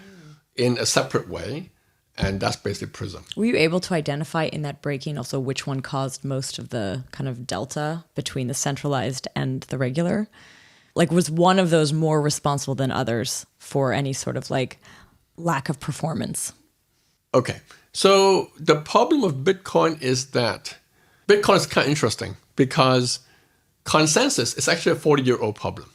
in a separate way. And that's basically Prism. Were you able to identify in that breaking also which one caused most of the kind of delta between the centralized and the regular? Like, was one of those more responsible than others for any sort of like lack of performance? Okay. So the problem of Bitcoin is that Bitcoin is kind of interesting because consensus is actually a 40-year-old problem.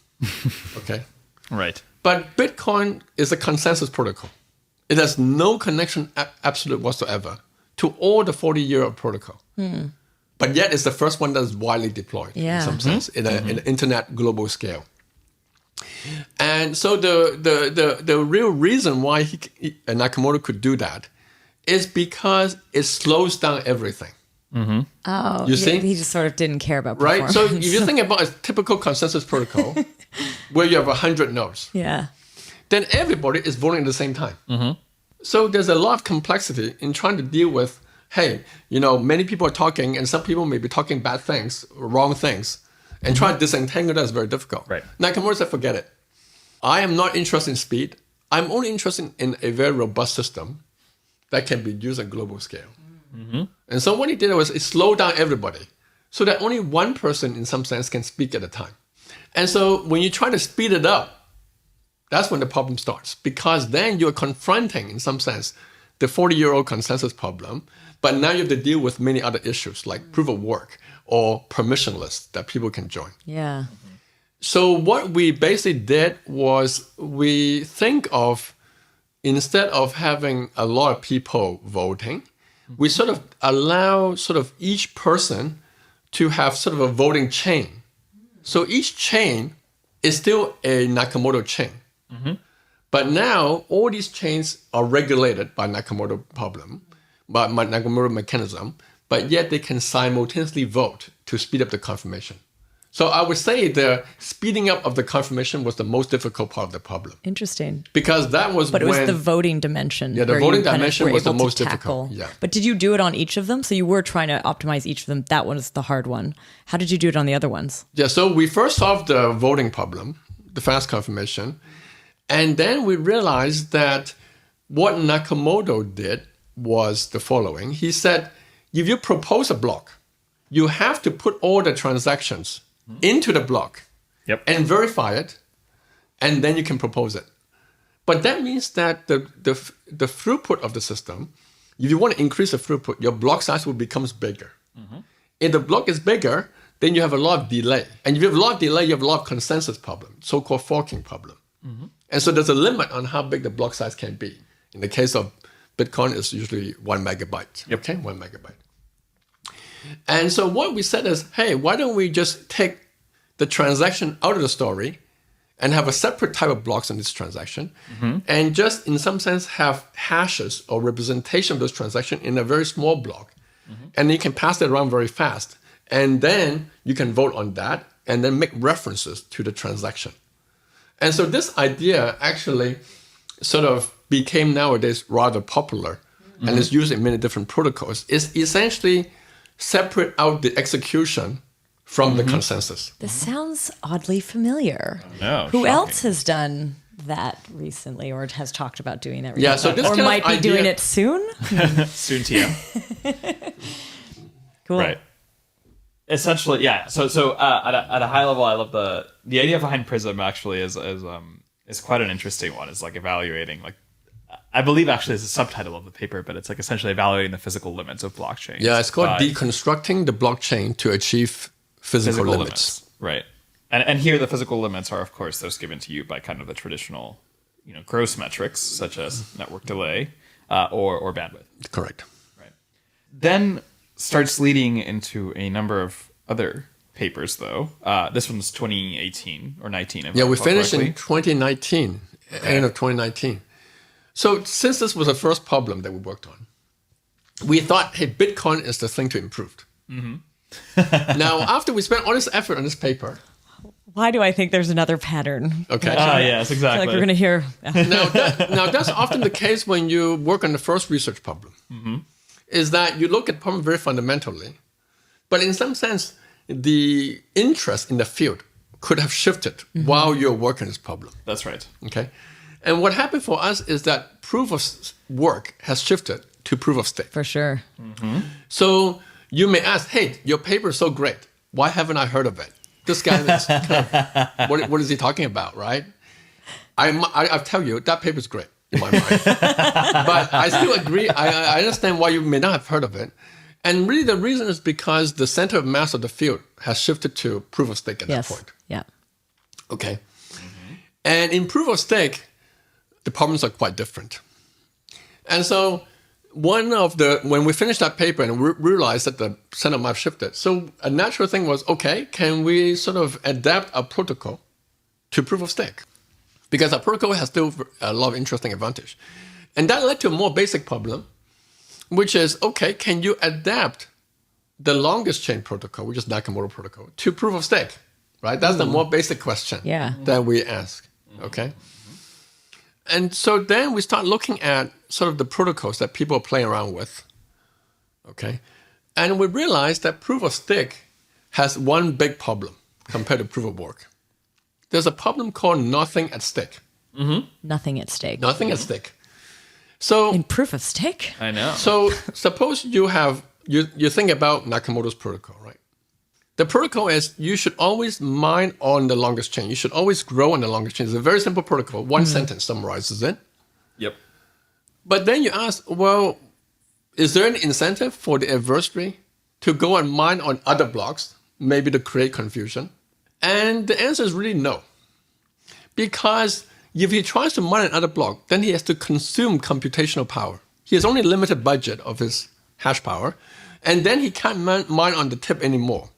Okay. Right. But Bitcoin is a consensus protocol. It has no connection absolute whatsoever to all the 40-year-old protocol. But yet it's the first one that's widely deployed in some sense in an internet global scale. And so the real reason why Nakamoto could do that is because it slows down everything. Oh, you see? He just sort of didn't care about performance. Right? So if you think about a typical consensus protocol where you have 100 nodes, then everybody is voting at the same time. So there's a lot of complexity in trying to deal with, hey, many people are talking and some people may be talking bad things, wrong things, and trying to disentangle that is very difficult. Right. Nakamoto said, forget it. I am not interested in speed. I'm only interested in a very robust system that can be used on a global scale. And so what he did was he slowed down everybody so that only one person in some sense can speak at a time. And so when you try to speed it up, that's when the problem starts, because then you're confronting, in some sense, the 40-year-old consensus problem, but now you have to deal with many other issues like proof of work or permissionless that people can join. Yeah. So what we basically did was we think of, instead of having a lot of people voting, we sort of allow sort of each person to have sort of a voting chain. So each chain is still a Nakamoto chain. But now all these chains are regulated by Nakamoto problem, by Nakamoto mechanism, but yet they can simultaneously vote to speed up the confirmation. So I would say the speeding up of the confirmation was the most difficult part of the problem. Interesting. Because that was But it was the voting dimension. Yeah, the where voting you kind of dimension were was the able to most difficult. tackle. Yeah. But did you do it on each of them? So you were trying to optimize each of them. That one is the hard one. How did you do it on the other ones? Yeah, so we first solved the voting problem, the fast confirmation. And then we realized that what Nakamoto did was the following. He said, if you propose a block, you have to put all the transactions into the block and verify it, and then you can propose it. But that means that the throughput of the system, if you want to increase the throughput, your block size will become bigger. If the block is bigger, then you have a lot of delay. And if you have a lot of delay, you have a lot of consensus problem, so-called forking problem. And so there's a limit on how big the block size can be. In the case of Bitcoin, it's usually 1 megabyte. Okay, 1 megabyte. And so what we said is, hey, why don't we just take the transaction out of the story and have a separate type of blocks in this transaction and just in some sense have hashes or representation of those transactions in a very small block. And you can pass it around very fast. And then you can vote on that and then make references to the transaction. And so this idea actually sort of became nowadays rather popular and is used in many different protocols. It's essentially separate out the execution from the consensus. This sounds oddly familiar. No, Who shocking. else has done that recently or has talked about doing that recently? Yeah, so this or kind of might be idea- doing it soon? Soon TM. Cool. Right. Essentially, yeah. So at a high level, I love the idea behind Prism. Actually, is quite an interesting one. It's like evaluating, like, I believe actually it's a subtitle of the paper, but it's like essentially evaluating the physical limits of blockchains. Yeah, it's called by Deconstructing the Blockchain to Achieve Physical Limits. Right. And here the physical limits are, of course, those given to you by kind of the traditional, gross metrics such as network delay or bandwidth. Correct. Right. Then starts leading into a number of other papers, though. This one's 2018 or 19. If I Yeah, we recall finished correctly. in 2019, end of 2019. So since this was the first problem that we worked on, we thought, hey, Bitcoin is the thing to improve. Now, after we spent all this effort on this paper, Why do I think there's another pattern? okay. Yes, I feel exactly. like we're going to hear. Now that's often the case when you work on the first research problem, is that you look at problem very fundamentally, but in some sense, the interest in the field could have shifted while you're working this problem. That's right. Okay, and what happened for us is that proof of work has shifted to proof of stake. For sure. So you may ask, hey, your paper is so great. Why haven't I heard of it? This guy is what is he talking about, right? I tell you, that paper is great in my mind. But I still agree. I understand why you may not have heard of it. And really the reason is because the center of mass of the field has shifted to proof of stake at that point. Yeah. Okay. And in proof of stake, the problems are quite different. And so when we finished that paper and we realized that the center of mass shifted, so a natural thing was, okay, can we sort of adapt a protocol to proof of stake? Because our protocol has still a lot of interesting advantage. And that led to a more basic problem, which is, okay, can you adapt the longest chain protocol, which is Nakamotos Protocol, to proof of stake, right? That's the more basic question that we ask, okay? And so then we start looking at sort of the protocols that people are playing around with, okay? And we realize that proof of stake has one big problem compared to proof of work. There's a problem called nothing at stake. Nothing at stake. Nothing at stake. So In proof of stake? I know. So suppose you think about Nakamotos Protocol, right? The protocol is you should always mine on the longest chain. You should always grow on the longest chain. It's a very simple protocol. One sentence summarizes it. Yep. But then you ask, well, is there an incentive for the adversary to go and mine on other blocks, maybe to create confusion? And the answer is really no. Because if he tries to mine another block, then he has to consume computational power. He has only a limited budget of his hash power, and then he can't mine on the tip anymore.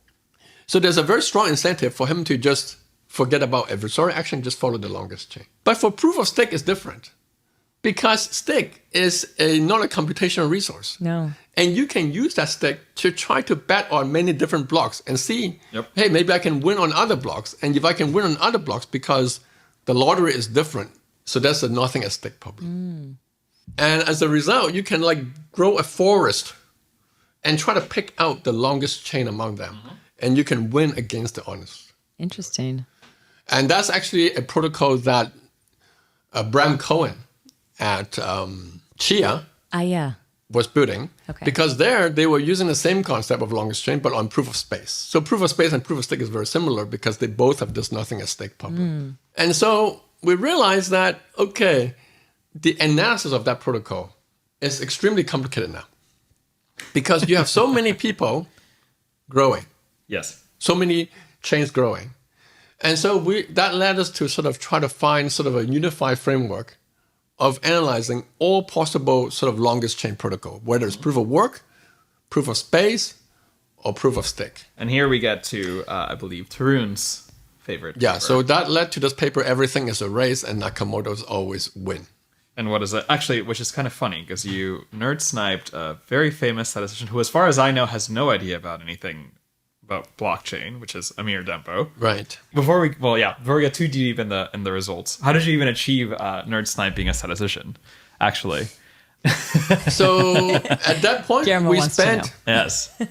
So there's a very strong incentive for him to just forget about adversarial action, just follow the longest chain. But for proof of stake, it's different. Because stake is not a computational resource. No. And you can use that stake to try to bet on many different blocks and see, hey, maybe I can win on other blocks. And if I can win on other blocks because the lottery is different, so that's a nothing at stake problem. And as a result, you can grow a forest and try to pick out the longest chain among them. And you can win against the honest. Interesting. And that's actually a protocol that Bram Cohen at Chia was building. Okay. Because there they were using the same concept of longest chain, but on proof of space. So proof of space and proof of stake is very similar because they both have this nothing at stake problem. And so we realized that, okay, the analysis of that protocol is extremely complicated now. Because you have so many people growing. Yes. So many chains growing. And so that led us to sort of try to find sort of a unified framework of analyzing all possible sort of longest chain protocol, whether it's proof of work, proof of space, or proof of stake. And here we get to, I believe, Tarun's favorite Yeah, paper. so that led to this paper, Everything is a Race, and Nakamotos always win. And what is it? Actually, which is kind of funny, because you nerd-sniped a very famous statistician who, as far as I know, has no idea about anything about blockchain, which is Amir Dempo. Right. Before we get too deep in the results, how did you even achieve nerd sniping a statistician? Actually, So at that point, Guillermo we wants to spent know. yes,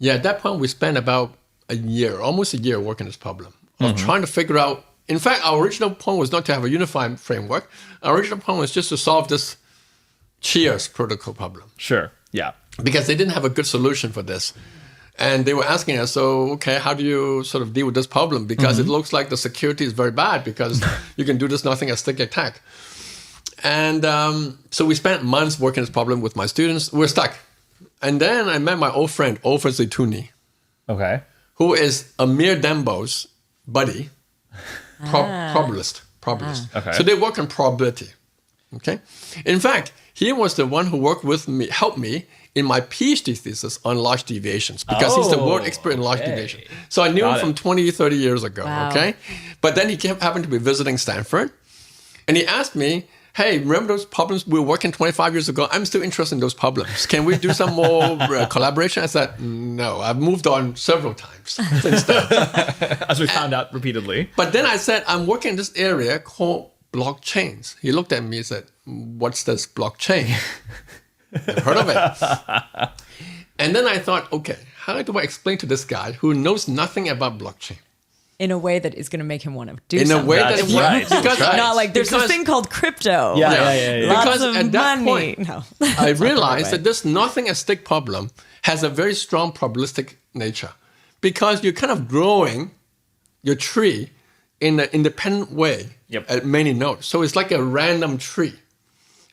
at that point we spent about almost a year working this problem of trying to figure out. In fact, our original point was not to have a unified framework. Our original point was just to solve this Cheers protocol problem. Sure. Yeah. Because they didn't have a good solution for this. And they were asking us, so, okay, how do you sort of deal with this problem? Because it looks like the security is very bad because you can do this nothing a stick attack. And so we spent months working this problem with my students. We're stuck. And then I met my old friend, Ofer Zaytouni, Okay. who is Amir Dembo's buddy, probabilist. Okay. So they work on probability. Okay. In fact, he was the one who worked with me, helped me in my PhD thesis on large deviations because he's the world expert in large deviation. So I knew him from 20, 30 years ago. Wow. Okay. But then he happened to be visiting Stanford and he asked me, hey, remember those problems we were working 25 years ago? I'm still interested in those problems. Can we do some more collaboration? I said, no, I've moved on several times since then. As we found out repeatedly. But then I said, I'm working in this area called blockchains. He looked at me and said, what's this blockchain? Never heard of it. And then I thought, okay, how do I explain to this guy who knows nothing about blockchain? In a way that is going to make him want to do In something. a way that That's he, right. because Not like there's this thing called crypto. Yeah. Lots Because of at that money. point, No. I realized that this nothing at stake problem has a very strong probabilistic nature because you're kind of growing your tree in an independent way at many nodes. So it's like a random tree.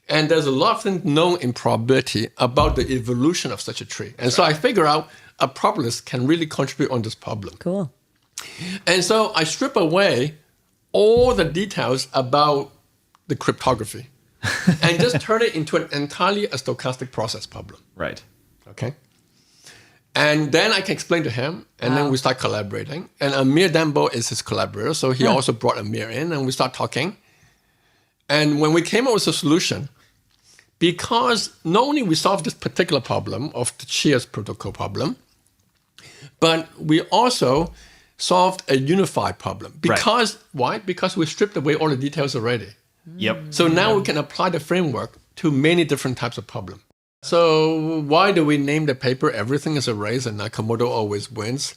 And there's a lot of things known in probability about the evolution of such a tree. And so I figure out a probabilist can really contribute on this problem. Cool. And so I strip away all the details about the cryptography and just turn it into an entirely a stochastic process problem. Right. Okay. And then I can explain to him, and then we start collaborating. And Amir Dembo is his collaborator, so he also brought Amir in, and we start talking. And when we came up with a solution, because not only we solved this particular problem of the Cheers protocol problem, but we also solved a unified problem. Because why? Because we stripped away all the details already. Yep. So now we can apply the framework to many different types of problems. So why do we name the paper Everything is a Race and Nakamoto Always Wins?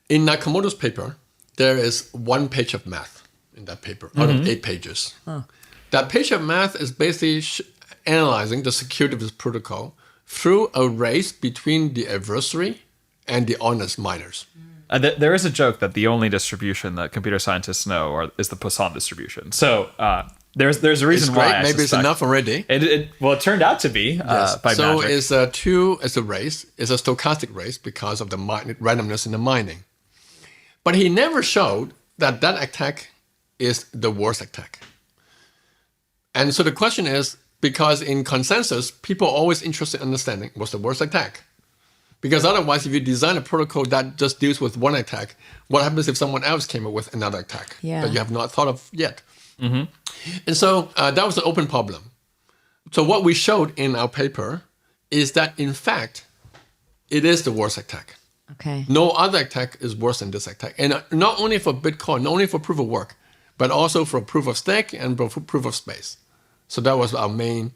In Nakamoto's paper, there is one page of math in that paper out of 8 pages. That page of math is basically analyzing the security of this protocol through a race between the adversary and the honest miners. There is a joke that the only distribution that computer scientists know is the Poisson distribution. So there's a reason why. I Maybe it's enough already. It turned out to be by so magic. it's a race. It's a stochastic race because of the randomness in the mining. But he never showed that attack is the worst attack. And so the question is, because in consensus, people are always interested in understanding what's the worst attack. Because otherwise, if you design a protocol that just deals with one attack, what happens if someone else came up with another attack that you have not thought of yet? And so that was an open problem. So what we showed in our paper is that, in fact, it is the worst attack. Okay. No other attack is worse than this attack. And not only for Bitcoin, not only for proof of work, but also for proof of stake and for proof of space. So that was our main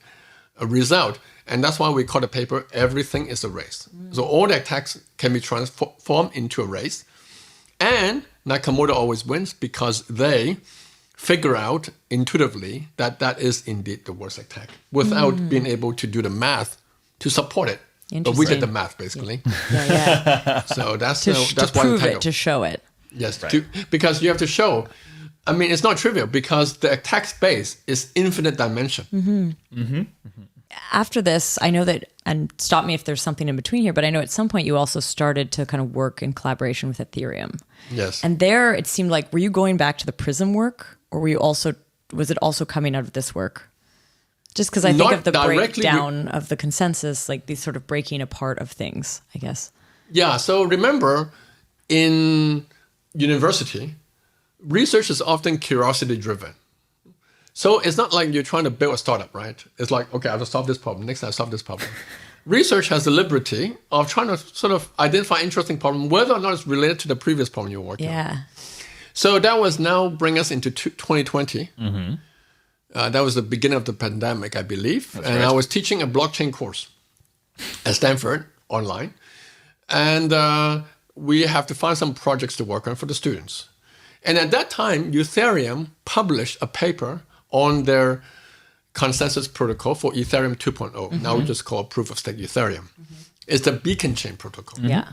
result. And that's why we call the paper Everything is a Race. So all the attacks can be transformed into a race. And Nakamoto always wins because they figure out intuitively that that is indeed the worst attack without being able to do the math to support it. But we did the math, basically. So that's to why prove the title. it, to show it. Yes, because you have to show. I mean, it's not trivial because the attack space is infinite dimension. After this, I know that, and stop me if there's something in between here, but I know at some point you also started to kind of work in collaboration with Ethereum. Yes. And there it seemed like, were you going back to the Prism work, or was it also coming out of this work? Just because I think of the breakdown of the consensus, like these sort of breaking apart of things, I guess. Yeah, so remember, in university, research is often curiosity-driven. So it's not like you're trying to build a startup, right? It's like, okay, I'll solve this problem. Next, I'll solve this problem. Research has the liberty of trying to sort of identify interesting problem, whether or not it's related to the previous problem you're working on. So that was now bring us into 2020. That was the beginning of the pandemic, I believe. That's right. I was teaching a blockchain course at Stanford online. And we have to find some projects to work on for the students. And at that time, Ethereum published a paper on their consensus protocol for Ethereum 2.0. Now we just call it proof of stake Ethereum. It's the beacon chain protocol. Yeah.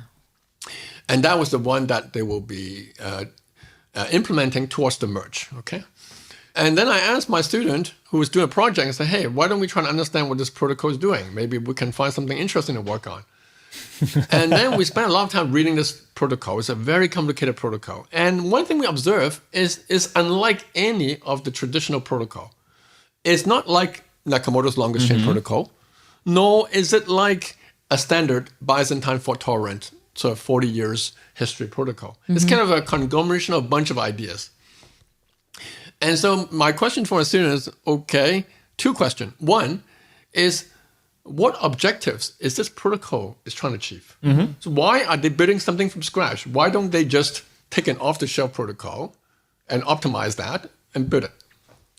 And that was the one that they will be implementing towards the merge, okay? And then I asked my student who was doing a project, I said, hey, why don't we try to understand what this protocol is doing? Maybe we can find something interesting to work on. And then we spent a lot of time reading this protocol. It's a very complicated protocol. And one thing we observe is unlike any of the traditional protocol. It's not like Nakamoto's longest chain protocol, nor is it like a standard Byzantine fault tolerant, sort of 40 years history protocol. It's kind of a conglomeration of a bunch of ideas. And so my question for my students is, okay, two questions. One is, what objectives is this protocol is trying to achieve? So why are they building something from scratch? Why don't they just take an off-the-shelf protocol and optimize that and build it?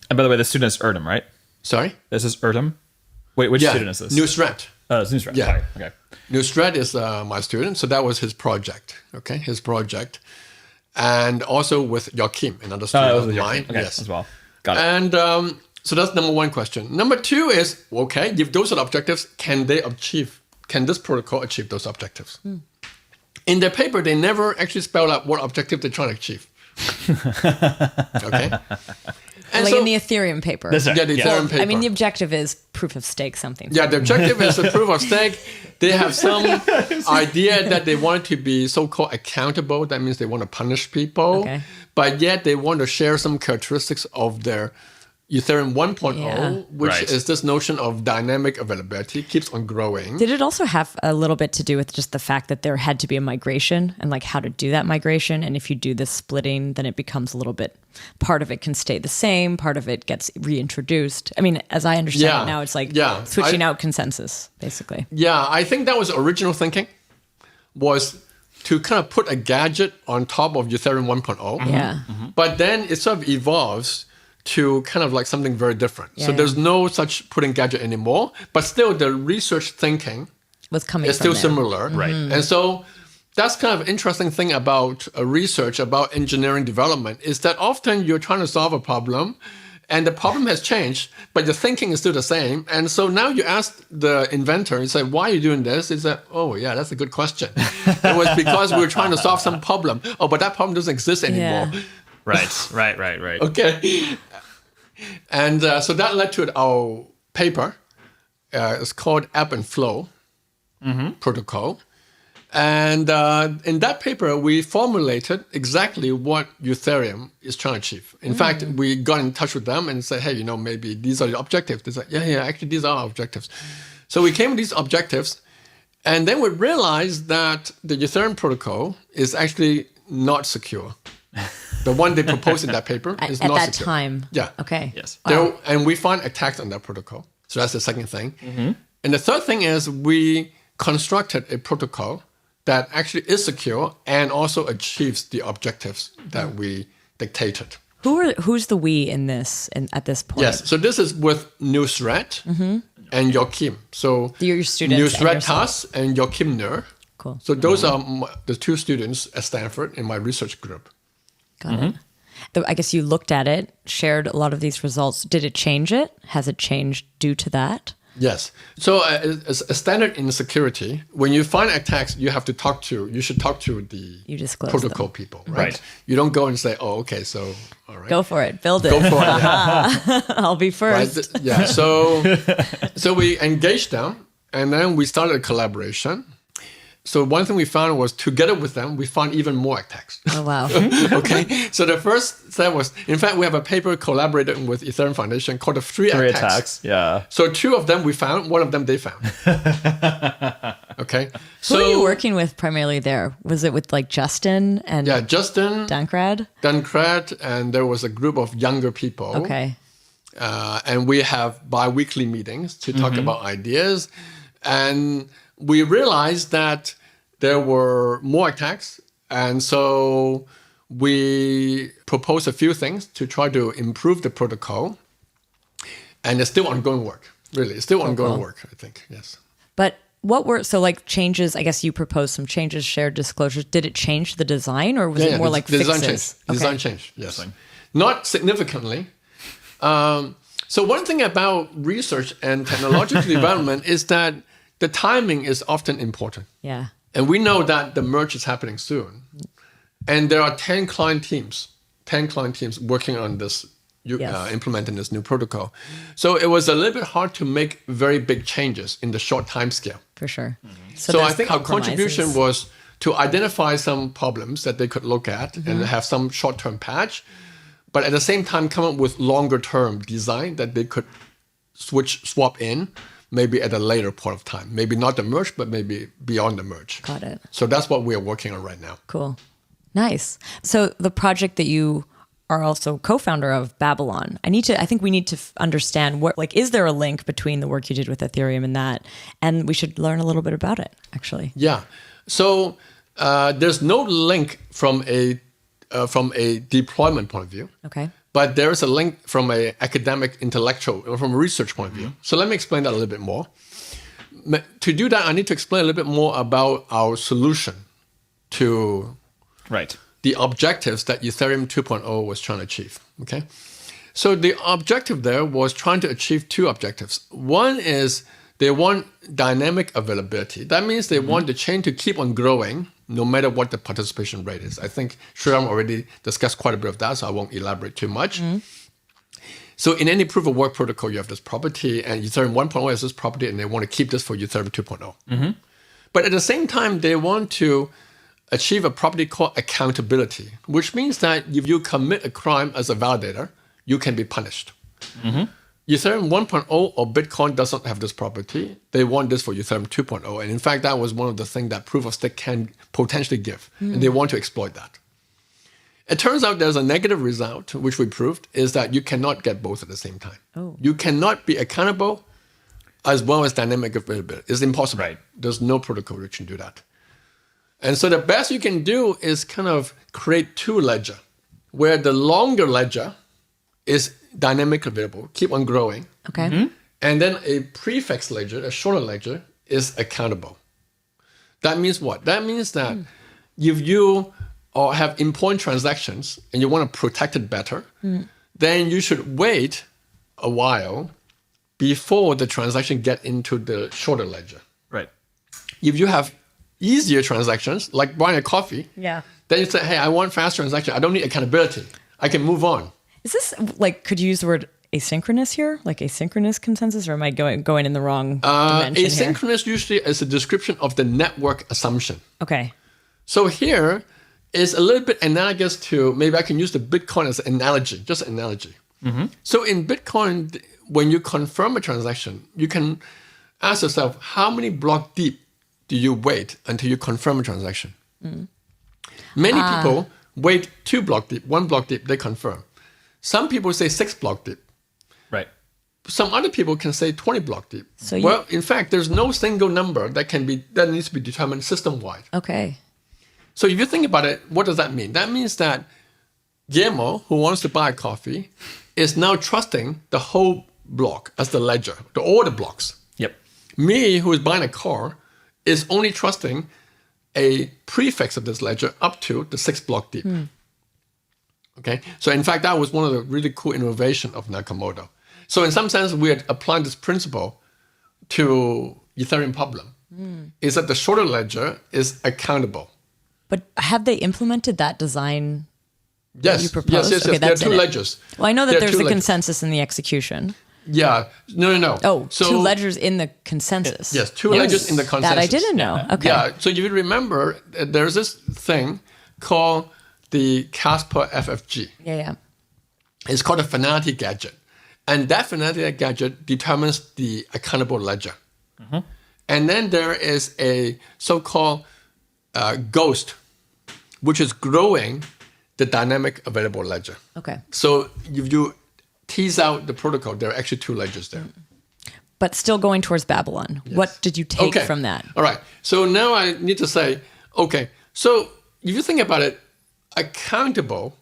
And by the way, the student is Erdem, right? Sorry? This is Erdem? Wait, which student is this? Nusret. It's Nusret. Yeah. Sorry. Okay. Nusret is my student, so that was his project, okay? His project. And also with Joachim, another student of mine. Okay, yes. as well. Got it. And so that's number one question. Number two is, okay, if those are the objectives, can this protocol achieve those objectives? In their paper, they never actually spell out what objective they're trying to achieve. Okay? And Like so, in the Ethereum paper. That's right. yeah, the Ethereum paper. I mean, the objective is proof of stake something. Yeah, the objective is a proof of stake. They have some idea that they want to be so-called accountable. That means they want to punish people. Okay. But yet they want to share some characteristics of their Ethereum 1.0, which Right. is this notion of dynamic availability, keeps on growing. Did it also have a little bit to do with just the fact that there had to be a migration and like how to do that migration? And if you do this splitting, then it becomes a little bit, part of it can stay the same, part of it gets reintroduced. I mean, as I understand Yeah. it now, it's like Yeah. switching out consensus, basically. Yeah, I think that was original thinking, was to kind of put a gadget on top of Ethereum 1.0. Yeah. But then it sort of evolves to kind of like something very different. So Yeah. there's no such putting gadget anymore, but still the research thinking Was coming is from still there. similar. Right. And so that's kind of interesting thing about research, about engineering development, is that often you're trying to solve a problem and the problem has changed, but the thinking is still the same. And so now you ask the inventor, you say, why are you doing this? He said, oh yeah, that's a good question. It was because we were trying to solve some problem. Oh, but that problem doesn't exist anymore. Yeah. Right. Okay. And so that led to our paper. It's called Ebb and Flow Protocol. And in that paper, we formulated exactly what Ethereum is trying to achieve. In fact, we got in touch with them and said, hey, maybe these are the objectives. They said, yeah, actually, these are our objectives. So we came with these objectives. And then we realized that the Ethereum protocol is actually not secure. The one they proposed in that paper is At not that secure. time. Yeah. Okay. Yes. And we find attacks on that protocol. So that's the second thing. And the third thing is we constructed a protocol that actually is secure and also achieves the objectives that we dictated. Who's the we in this at this point? Yes. So this is with Nusret and Joachim. So Your students and Nusret yourself. Tas and Joachim Nur. Cool. So those are the two students at Stanford in my research group. Got it. I guess you looked at it, shared a lot of these results. Did it change it? Has it changed due to that? Yes. So as a standard in security, when you find attacks, you should talk to the You disclose protocol them. people, right? Right. You don't go and say, oh, okay, so, all right. Go for it. Build it. Go for it. Yeah. I'll be Right? first. Yeah. So we engaged them and then we started a collaboration. So one thing we found was together with them, we found even more attacks. Oh, wow. Okay. So the first step was, in fact, we have a paper collaborated with Ethereum Foundation called the three attacks. Yeah. So two of them we found, one of them they found. Okay. Who are you working with primarily there? Was it with like Justin and Yeah, Justin, Dankrad? Duncrat, and there was a group of younger people. Okay. And we have bi-weekly meetings to talk about ideas. And we realized that there were more attacks. And so we proposed a few things to try to improve the protocol. And it's still ongoing work, really. It's still ongoing work, I think, yes. But what were, so like changes, I guess you proposed some changes, shared disclosures. Did it change the design or was it more like the fixes? design changed. Design changed, yes. Not significantly. So one thing about research and technological development is that the timing is often important. Yeah. And we know that the merge is happening soon. And there are 10 client teams working on this, implementing this new protocol. So it was a little bit hard to make very big changes in the short time scale. For sure. So I think our contribution was to identify some problems that they could look at and have some short-term patch, but at the same time come up with longer-term design that they could swap in maybe at a later point of time. Maybe not the merge, but maybe beyond the merge. Got it. So that's what we are working on right now. Cool. Nice. So the project that you are also co-founder of, Babylon, I think we need to understand what, like, is there a link between the work you did with Ethereum and that? And we should learn a little bit about it, actually. Yeah. So there's no link from a deployment point of view. Okay. But there is a link from an academic, intellectual, or from a research point of view. So let me explain that a little bit more. To do that, I need to explain a little bit more about our solution to the objectives that Ethereum 2.0 was trying to achieve. Okay, so the objective there was trying to achieve two objectives. One is they want dynamic availability. That means they want the chain to keep on growing no matter what the participation rate is. I think Sriram already discussed quite a bit of that, so I won't elaborate too much. So in any proof of work protocol, you have this property, and Ethereum 1.0 has this property, and they want to keep this for Ethereum 2.0. But at the same time, they want to achieve a property called accountability, which means that if you commit a crime as a validator, you can be punished. Ethereum 1.0 or Bitcoin doesn't have this property. They want this for Ethereum 2.0. And in fact, that was one of the things that proof of stake can potentially give. And they want to exploit that. It turns out there's a negative result, which we proved, is that you cannot get both at the same time. You cannot be accountable as well as dynamic availability. It's impossible. There's no protocol which can do that. And so the best you can do is kind of create two ledger, where the longer ledger is dynamic available, keep on growing. Okay. And then a prefix ledger, a shorter ledger, is accountable. That means what? That means that if you have important transactions and you want to protect it better, then you should wait a while before the transaction get into the shorter ledger. If you have easier transactions, like buying a coffee, then you say, hey, I want fast transaction. I don't need accountability. I can move on. Is this, like, could you use the word asynchronous here? Like asynchronous consensus? Or am I going in the wrong dimension asynchronous here? Usually is a description of the network assumption. Okay. So here is a little bit analogous to, maybe I can use the Bitcoin as an analogy, just an analogy. So in Bitcoin, when you confirm a transaction, you can ask yourself, how many block deep do you wait until you confirm a transaction? Many people wait 2 block deep, 1 block deep, they confirm. Some people say 6 block deep. Some other people can say 20 block deep. So well, in fact, there's no single number that needs to be determined system-wide. Okay. So if you think about it, what does that mean? That means that Guillermo, who wants to buy a coffee, is now trusting the whole block as the ledger, all the blocks. Me, who is buying a car, is only trusting a prefix of this ledger up to the 6 block deep. Okay, so in fact, that was one of the really cool innovation of Nakamoto. So in some sense, we are applying this principle to Ethereum problem, is that the shorter ledger is accountable. But have they implemented that design that you proposed? Yes. Okay, there are 2 ledgers. Well, I know that there's a consensus in the execution. No. Oh, so, 2 ledgers in the consensus. Yes, 2 ledgers in the consensus. That I didn't know. Okay. Yeah, so you remember, there's this thing called the Casper FFG. It's called a finality gadget. And that finality gadget determines the accountable ledger. And then there is a so-called ghost, which is growing the dynamic available ledger. Okay. So if you tease out the protocol, there are actually 2 ledgers there. But still going towards Babylon. Yes. What did you take from that? All right. So now I need to say, okay, so if you think about it, accountable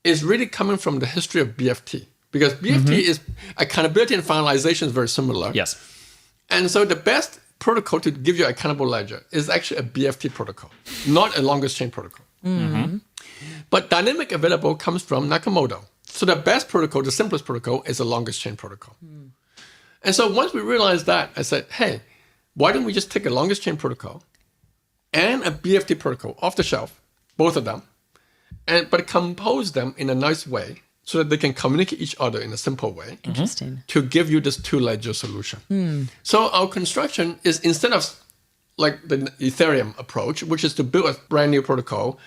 is really coming from the history of BFT. Because BFT is accountability and finalization is very similar. Yes. And so the best protocol to give you accountable ledger is actually a BFT protocol, not a longest chain protocol. But dynamic available comes from Nakamoto. So the best protocol, the simplest protocol, is a longest chain protocol. And so once we realized that, I said, hey, why don't we just take a longest chain protocol and a BFT protocol off the shelf, both of them, but compose them in a nice way so that they can communicate each other in a simple way. Interesting. To give you this two-ledger solution. So our construction is, instead of like the Ethereum approach, which is to build a brand new protocol,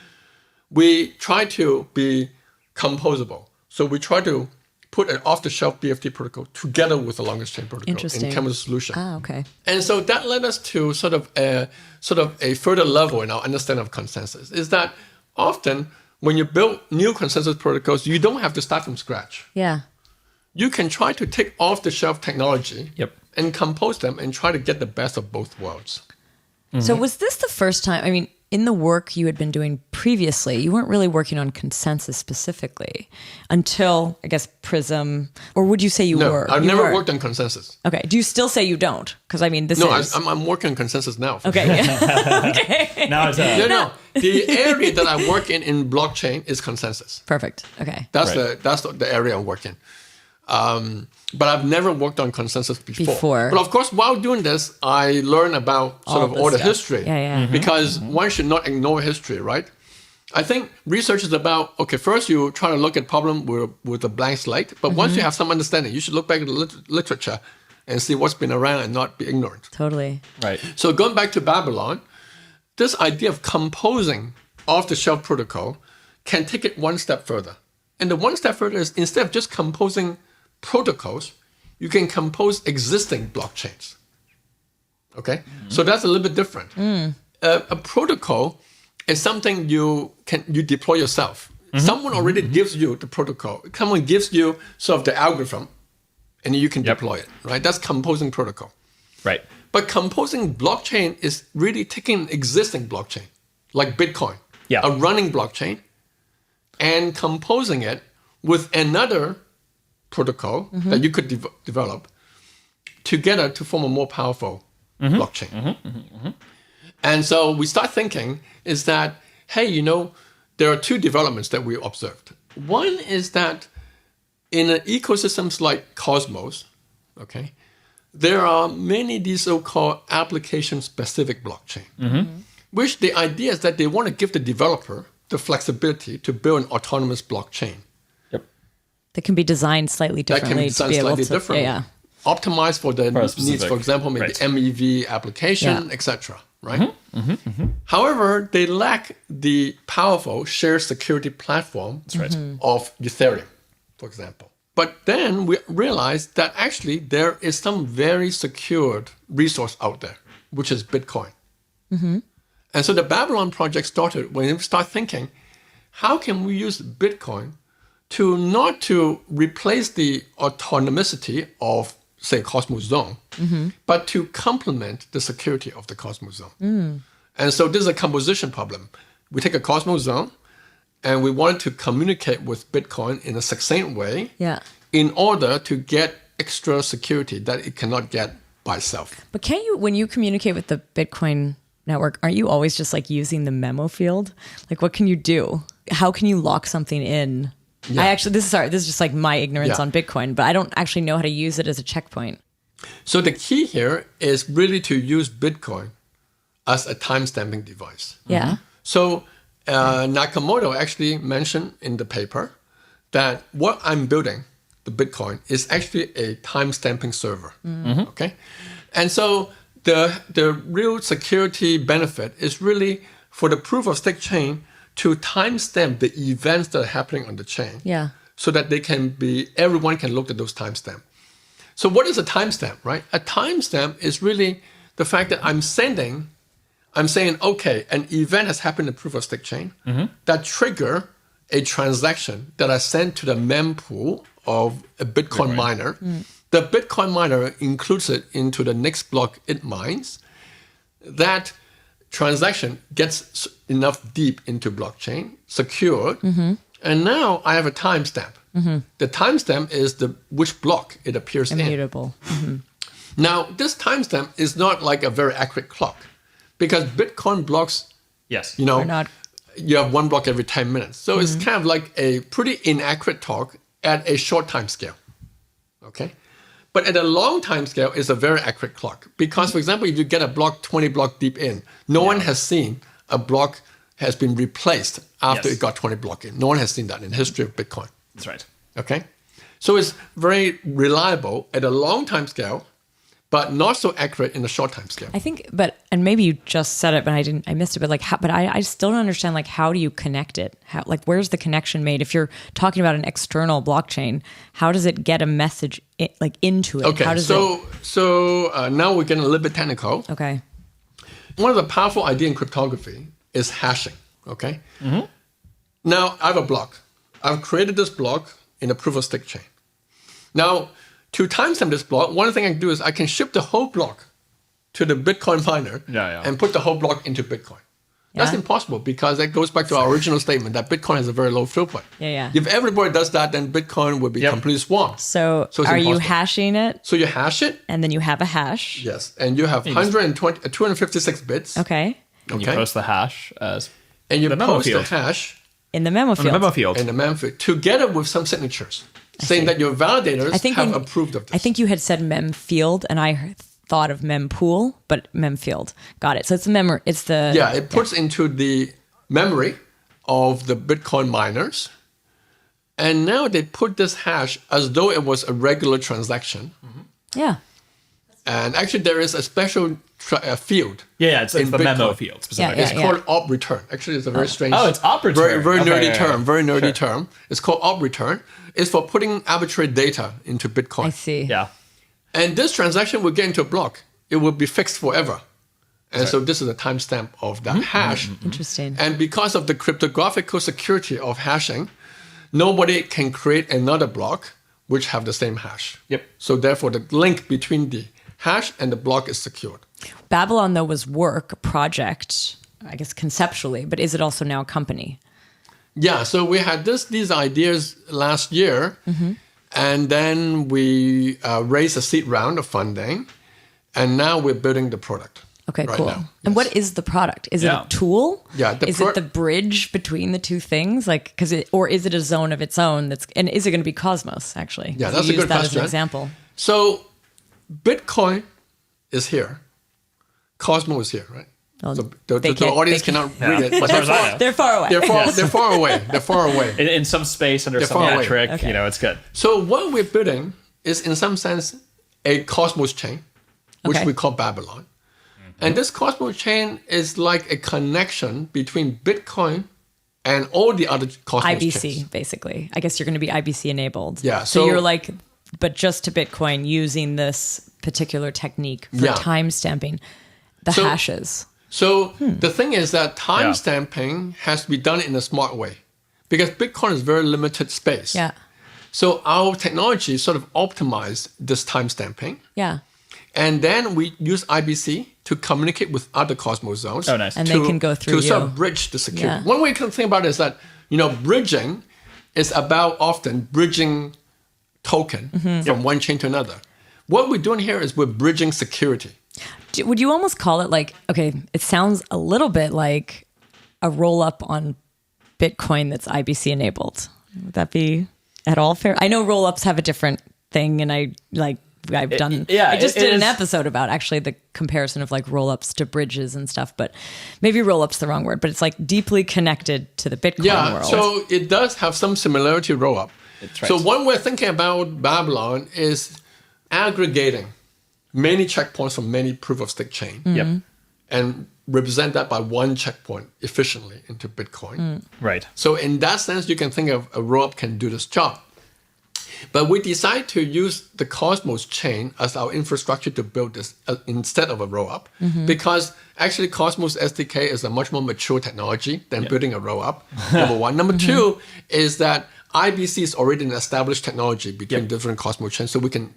we try to be composable. So we try to put an off-the-shelf BFT protocol together with the longest chain protocol and come with a solution. Okay. And so that led us to sort of a further level in our understanding of consensus, is that often when you build new consensus protocols, you don't have to start from scratch. Yeah. You can try to take off-the-shelf technology and compose them and try to get the best of both worlds. So was this the first time, I mean, in the work you had been doing previously, you weren't really working on consensus specifically until, I guess, Prism, or would you say you were? No, I've never worked on consensus. Okay. Do you still say you don't? Because I mean, I'm working on consensus now. Okay. Okay. Now it's No. The area that I work in blockchain is consensus. Perfect. Okay. That's the area I work in. But I've never worked on consensus before. But of course, while doing this, I learned about all the history. Yeah. Because one should not ignore history, right? I think research is about, okay, first you try to look at problem with a blank slate. But once you have some understanding, you should look back at the literature and see what's been around and not be ignorant. Totally. Right. So going back to Babylon, this idea of composing off-the-shelf protocol can take it one step further. And the one step further is, instead of just composing protocols, you can compose existing blockchains. Okay? So that's a little bit different. A protocol is something you deploy yourself. Someone already gives you the protocol. Someone gives you sort of the algorithm, and you can deploy it, right? That's composing protocol. Right. But composing blockchain is really taking an existing blockchain, like Bitcoin, a running blockchain, and composing it with another protocol that you could develop together to form a more powerful blockchain. And so we start thinking is that, hey, there are two developments that we observed. One is that in an ecosystems like Cosmos, okay, there are many of these so-called application-specific blockchain, which the idea is that they want to give the developer the flexibility to build an autonomous blockchain. That can be designed slightly differently to be able to optimize for the needs, for example, maybe MEV application, etc. Right? However, they lack the powerful shared security platform of Ethereum, for example. But then we realized that actually there is some very secured resource out there, which is Bitcoin. And so the Babylon project started when we start thinking, how can we use Bitcoin to not to replace the autonomicity of, say, Cosmos Zone, but to complement the security of the Cosmos Zone. And so this is a composition problem. We take a Cosmos Zone, and we wanted to communicate with Bitcoin in a succinct way in order to get extra security that it cannot get by itself. But can't you, when you communicate with the Bitcoin network, aren't you always just like using the memo field? Like, what can you do? How can you lock something in? This is just like my ignorance on Bitcoin, but I don't actually know how to use it as a checkpoint. So the key here is really to use Bitcoin as a timestamping device. So Nakamoto actually mentioned in the paper that what I'm building, the Bitcoin, is actually a timestamping server. Okay, and so the real security benefit is really for the proof of stake chain to timestamp the events that are happening on the chain, so that everyone can look at those timestamps. So what is a timestamp, right? A timestamp is really the fact that I'm saying, okay, an event has happened in the proof of stake chain that trigger a transaction that I sent to the mempool of a Bitcoin miner. The Bitcoin miner includes it into the next block it mines. That transaction gets enough deep into blockchain, secured, and now I have a timestamp. The timestamp is which block it appears Immutable. in. Now, this timestamp is not like a very accurate clock because Bitcoin blocks, Yes. you know, Or not. you have one block every 10 minutes. So it's kind of like a pretty inaccurate talk at a short time scale. Okay? But at a long time scale, it's a very accurate clock. Because, for example, if you get a block 20 block deep in, no one has seen a block has been replaced after Yes. it got 20 block in. No one has seen that in the history of Bitcoin. That's right. Okay? So it's very reliable at a long time scale, but not so accurate in a short time scale. I think, and maybe you just said it, but I missed it. But like, I still don't understand. Like, how do you connect it? Like, where's the connection made? If you're talking about an external blockchain, how does it get a message into it? Okay, How does so now we're getting a little bit technical. Okay. One of the powerful ideas in cryptography is hashing. Okay. Mm-hmm. Now I have a block. I've created this block in a proof of stake chain. Now, to timestamp this block, one thing I can do is I can ship the whole block to the Bitcoin miner and put the whole block into Bitcoin. That's Yeah. impossible because that goes back to our original statement that Bitcoin has a very low throughput. Yeah. If everybody does that, then Bitcoin would be completely swamped. So it's are you impossible. hashing it, So you hash it, and then you have a hash? yes, and you have 256 bits. Okay. And you Okay. post the hash as And you the memo post field. the hash In the memo on field. the memo field. in the mem field together with some signatures saying that your validators have approved of this. I think you had said mem field, and I thought of mem pool, but mem field. Got it. So it's the memory. It's the it puts into the memory of the Bitcoin miners. And now they put this hash as though it was a regular transaction. Yeah. And actually, there is a special field. Yeah, it's the in memo Bitcoin. field specifically. Yeah, It's called op return. Actually, it's a very strange. Oh, it's op return. Very, very Okay, nerdy yeah, term. yeah. Very nerdy Sure. term. It's called op return. It's for putting arbitrary data into Bitcoin. I see. Yeah. And this transaction will get into a block. It will be fixed forever. And so this is a timestamp of that hash. Interesting. And because of the cryptographical security of hashing, nobody can create another block which have the same hash. Yep. So therefore, the link between the hash and the block is secured. Babylon, though, was a project, I guess, conceptually, but is it also now a company? Yeah, so we had these ideas last year, and then we raised a seed round of funding, and now we're building the product. Okay, right cool. now. And Yes. what is the product? Is Yeah. it a tool? Yeah, Is it the bridge between the two things? Like, or is it a zone of its own? And is it going to be Cosmos? Actually, Yeah, If that's we a use good that question. as an example. So Bitcoin is here. Cosmos is here, right? Well, so the can't- audience they cannot read it. As But far as I know. They're far away. they're far away. They're far away. In some space under They're some far away. metric, Okay. it's good. So what we're building is, in some sense, a Cosmos chain, which Okay. we call Babylon. And this Cosmos chain is like a connection between Bitcoin and all the other Cosmos IBC, chains. basically. I guess you're going to be IBC enabled. Yeah, So so- you're like, but just to Bitcoin using this particular technique for Yeah. time stamping the So- hashes. So the thing is that time stamping has to be done in a smart way because Bitcoin is very limited space. Yeah. So our technology sort of optimized this time stamping. Yeah. And then we use IBC to communicate with other Cosmos zones. Oh, nice. And they can go through to sort you. of bridge the security. Yeah. One way you can think about it is that, bridging is about often bridging token from one chain to another. What we're doing here is we're bridging security. Would you almost call it like, okay, it sounds a little bit like a roll up on Bitcoin that's IBC enabled. Would that be at all fair? I know roll ups have a different thing, and I've done, I just did an episode about actually the comparison of like roll ups to bridges and stuff, but maybe roll up's the wrong word, but it's like deeply connected to the Bitcoin world. So it does have some similarity roll up. That's right. So one way of thinking about Babylon is aggregating many checkpoints from many proof of stake chain Yep. and represent that by one checkpoint efficiently into Bitcoin. Right. So in that sense, you can think of a rollup can do this job. But we decide to use the Cosmos chain as our infrastructure to build this instead of a rollup, because actually Cosmos SDK is a much more mature technology than building a rollup. Number one. Number two is that IBC is already an established technology between different Cosmos chains, so we can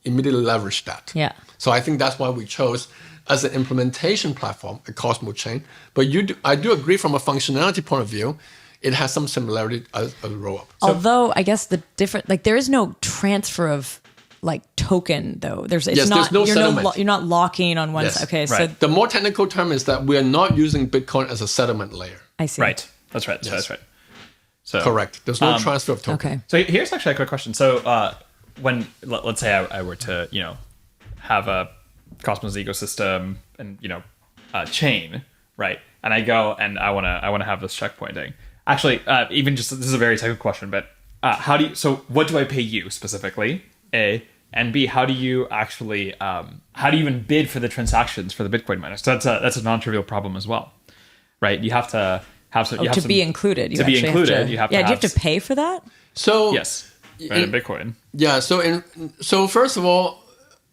immediately leverage that. Yeah. So I think that's why we chose as an implementation platform a Cosmos chain. But I do agree from a functionality point of view, it has some similarity as a rollup. Although I guess the different, like there is no transfer of like token though. It's Yes, not, there's no settlement. you're not locking on one Yes. side. Okay, Right. so The more technical term is that we are not using Bitcoin as a settlement layer. I see. Right. That's right. That's right. So Correct. There's no transfer of token. Okay. So here's actually a quick question. So when let's say I were to have a Cosmos ecosystem and chain, right? And I go and I want to have this checkpointing. Actually, even just this is a very technical question, but so what do I pay you specifically? A, and B, how do you actually how do you even bid for the transactions for the Bitcoin miners? So that's a non-trivial problem as well, right? You have to have some, To be included. You to be actually included, have to, you have to do you have have to pay for that? So yes, right, in Bitcoin. Yeah. So first of all,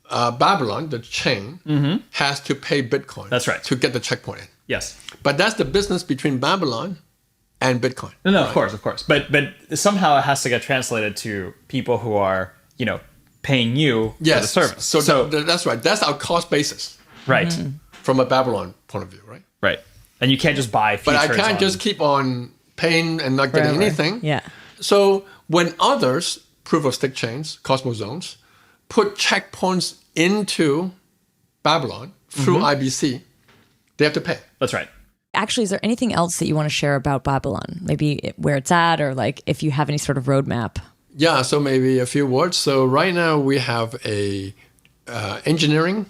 Babylon, the chain, has to pay Bitcoin. That's right. To get the checkpoint in. Yes. But that's the business between Babylon and Bitcoin. No, right? of course. But somehow it has to get translated to people who are, paying you for the service. So that's right. That's our cost basis. Right. From a Babylon point of view, right? Right. And you can't just buy But features. I can't just keep on paying and not getting Forever. anything. Yeah. So when others, proof of stake chains, Cosmos zones, put checkpoints into Babylon through IBC, they have to pay. That's right. Actually, is there anything else that you want to share about Babylon? Maybe where it's at, or like if you have any sort of roadmap? Yeah, so maybe a few words. So right now we have a engineering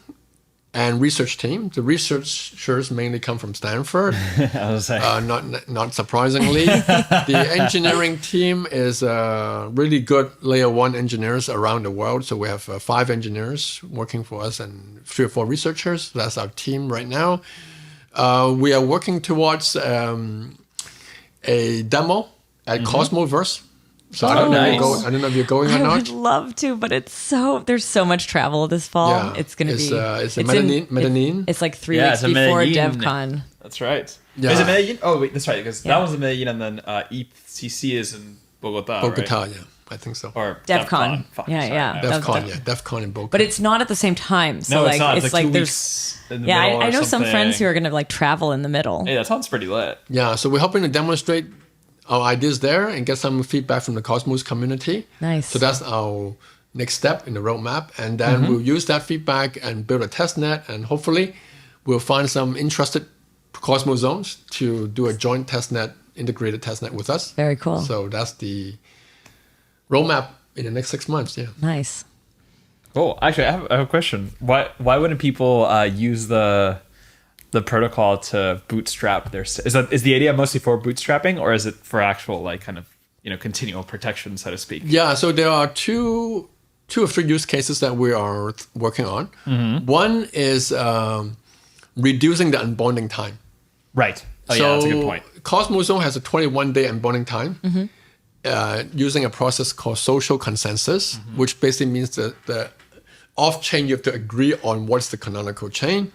and research team. The researchers mainly come from Stanford. I was saying. Not surprisingly, the engineering team is really good layer 1 engineers around the world. So we have 5 engineers working for us and 3 or 4 researchers. That's our team right now. We are working towards a demo at Cosmoverse. So I don't know if you're going or I not. would love to, but there's so much travel this fall. Yeah, It's going to be. It's Medellin. It's like 3 Yeah, weeks it's in before Medellin. DevCon. That's right. Yeah. Is it Medellin? Oh, wait, that's right. Because that Yeah. was in Medellin, and then ECC is in Bogota. Bogota, right? yeah, I think so. Or DevCon. Fuck, Yeah, sorry. yeah. DevCon in Bogota. But it's not at the same time. So No, like, it's not. It's like 2 there's. weeks in the Yeah, middle I or know some something. friends who are going to like travel in the middle. Hey, that sounds pretty lit. Yeah, so we're hoping to demonstrate our ideas there and get some feedback from the Cosmos community. Nice. So that's our next step in the roadmap. And then we'll use that feedback and build a test net. And hopefully we'll find some interested Cosmos zones to do a joint test net, integrated test net with us. Very cool. So that's the roadmap in the next 6 months. Yeah. Nice. Oh, actually, I have a question. Why wouldn't people use the protocol to bootstrap their? Is the idea mostly for bootstrapping, or is it for actual like kind of continual protection, so to speak? Yeah, so there are two or three use cases that we are working on. One is reducing the unbonding time. Right. Oh, So yeah, that's a good point. Cosmos Zone has a 21-day unbonding time using a process called social consensus, which basically means that the off-chain you have to agree on what's the canonical chain.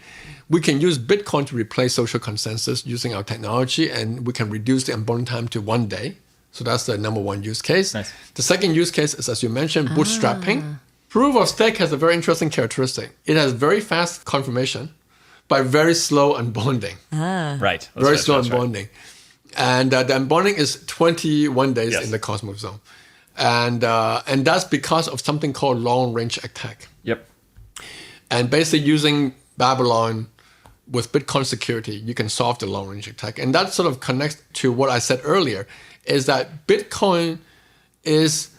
We can use Bitcoin to replace social consensus using our technology, and we can reduce the unbonding time to 1 day. So that's the number one use case. Nice. The second use case is, as you mentioned, bootstrapping. Proof of stake has a very interesting characteristic. It has very fast confirmation, but very slow unbonding. Right. That's Very right, slow that's right. unbonding. And the unbonding is 21 days Yes. in the Cosmos Zone. And that's because of something called long-range attack. Yep. And basically using Babylon with Bitcoin security, you can solve the long-range attack. And that sort of connects to what I said earlier, is that Bitcoin is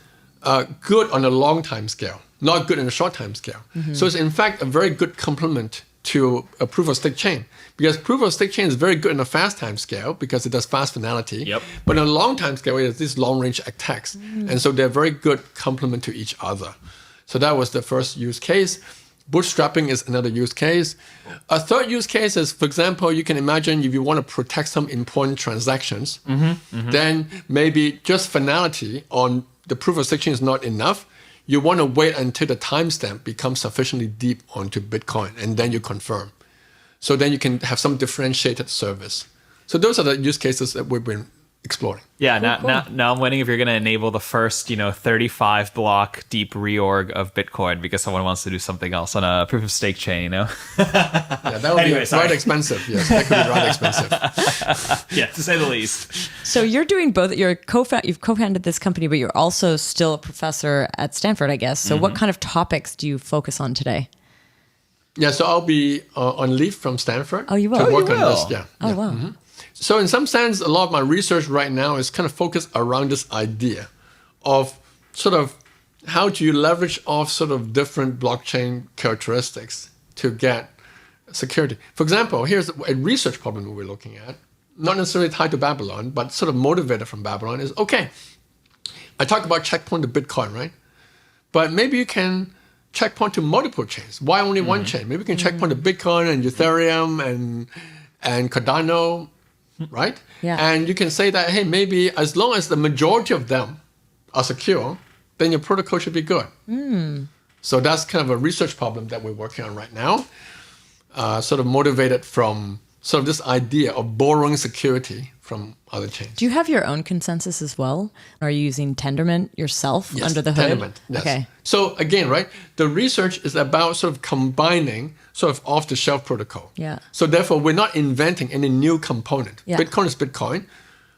good on a long time scale, not good on a short time scale. So it's in fact a very good complement to a proof of stake chain, because proof of stake chain is very good on a fast time scale because it does fast finality. Yep. But on a long time scale, it has these long-range attacks. And so they're very good complement to each other. So that was the first use case. Bootstrapping is another use case. A third use case is, for example, you can imagine if you want to protect some important transactions, then maybe just finality on the proof of stake chain is not enough. You want to wait until the timestamp becomes sufficiently deep onto Bitcoin, and then you confirm. So then you can have some differentiated service. So those are the use cases that we've been exploring. Yeah, now I'm waiting if you're going to enable the first, 35 block deep reorg of Bitcoin because someone wants to do something else on a proof of stake chain, Yeah, that would be quite expensive. Yes, that could be rather expensive. Yeah, to say the least. So you're doing both. You've co-founded this company, but you're also still a professor at Stanford, I guess. So what kind of topics do you focus on today? Yeah, so I'll be on leave from Stanford. Oh, you will? To work you on will? this. Yeah. Oh, wow. Mm-hmm. So in some sense, a lot of my research right now is kind of focused around this idea of sort of how do you leverage off sort of different blockchain characteristics to get security. For example, here's a research problem we're looking at, not necessarily tied to Babylon, but sort of motivated from Babylon is, okay, I talked about checkpoint to Bitcoin, right? But maybe you can checkpoint to multiple chains. Why only one chain? Maybe you can checkpoint to Bitcoin and Ethereum and Cardano, right? Yeah. And you can say that, hey, maybe as long as the majority of them are secure, then your protocol should be good. So that's kind of a research problem that we're working on right now, sort of motivated from sort of this idea of borrowing security from other chains. Do you have your own consensus as well? Are you using Tendermint yourself under the hood? Tendermint, yes. Okay. So again, right, the research is about sort of combining sort of off-the-shelf protocol. Yeah. So therefore, we're not inventing any new component. Yeah. Bitcoin is Bitcoin,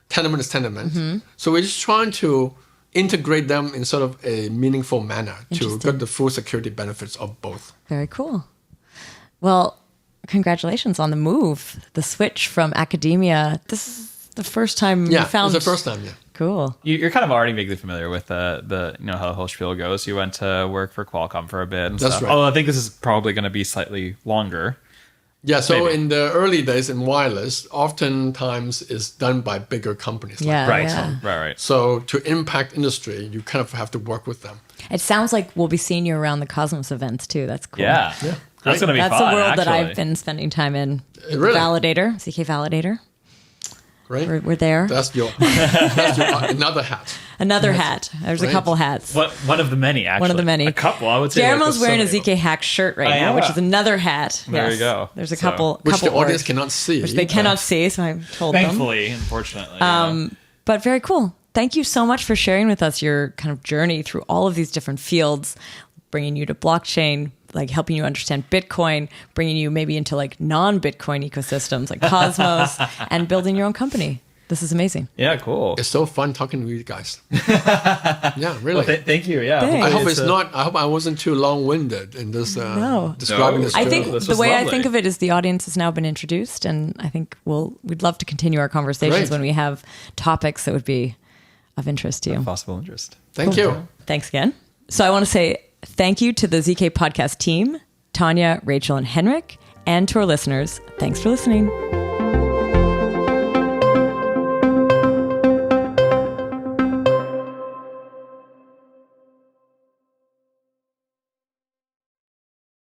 Tendermint is Tendermint. So we're just trying to integrate them in sort of a meaningful manner to get the full security benefits of both. Very cool. Well, congratulations on the move, the switch from academia. This is the first time you found... Yeah, it's the first time, yeah. Cool. You're kind of already vaguely familiar with the how the whole spiel goes. You went to work for Qualcomm for a bit and That's stuff. right. Although I think this is probably going to be slightly longer. Yeah, so Maybe. in the early days in wireless, oftentimes it's done by bigger companies. Yeah. Like Right. So to impact industry, you kind of have to work with them. It sounds like we'll be seeing you around the Cosmos events too. That's cool. Yeah. That's going to be That's fun, the world that actually. I've been spending time in. Really? Validator, ZK Validator. Right? We're there. That's your another hat. Another hat. There's a Right. couple hats. One of the many, actually. One of the many. A couple, I would say. Guillermo's there's wearing a so many. ZK Hack shirt right now, am. which is another hat. There Yes. you go. There's a So- couple. Which couple the audience orgs, cannot see. which they cannot see, so I told them. Thankfully, unfortunately. But very cool. Thank you so much for sharing with us your kind of journey through all of these different fields, bringing you to blockchain, like helping you understand Bitcoin, bringing you maybe into like non-Bitcoin ecosystems like Cosmos, and building your own company. This is amazing. Yeah, cool. It's so fun talking to you guys. Yeah, really. Well, thank you. Yeah. Thanks. I hope It's it's not. I hope I wasn't too long-winded in this No. describing No. this. I story. think This the was way I lovely. think of it is the audience has now been introduced, and I think we'd love to continue our conversations Great. when we have topics that would be of interest to you. Possible interest. Thank you. Thanks again. So I want to say thank you to the ZK podcast team, Tanya, Rachel, and Henrik, and to our listeners. Thanks for listening.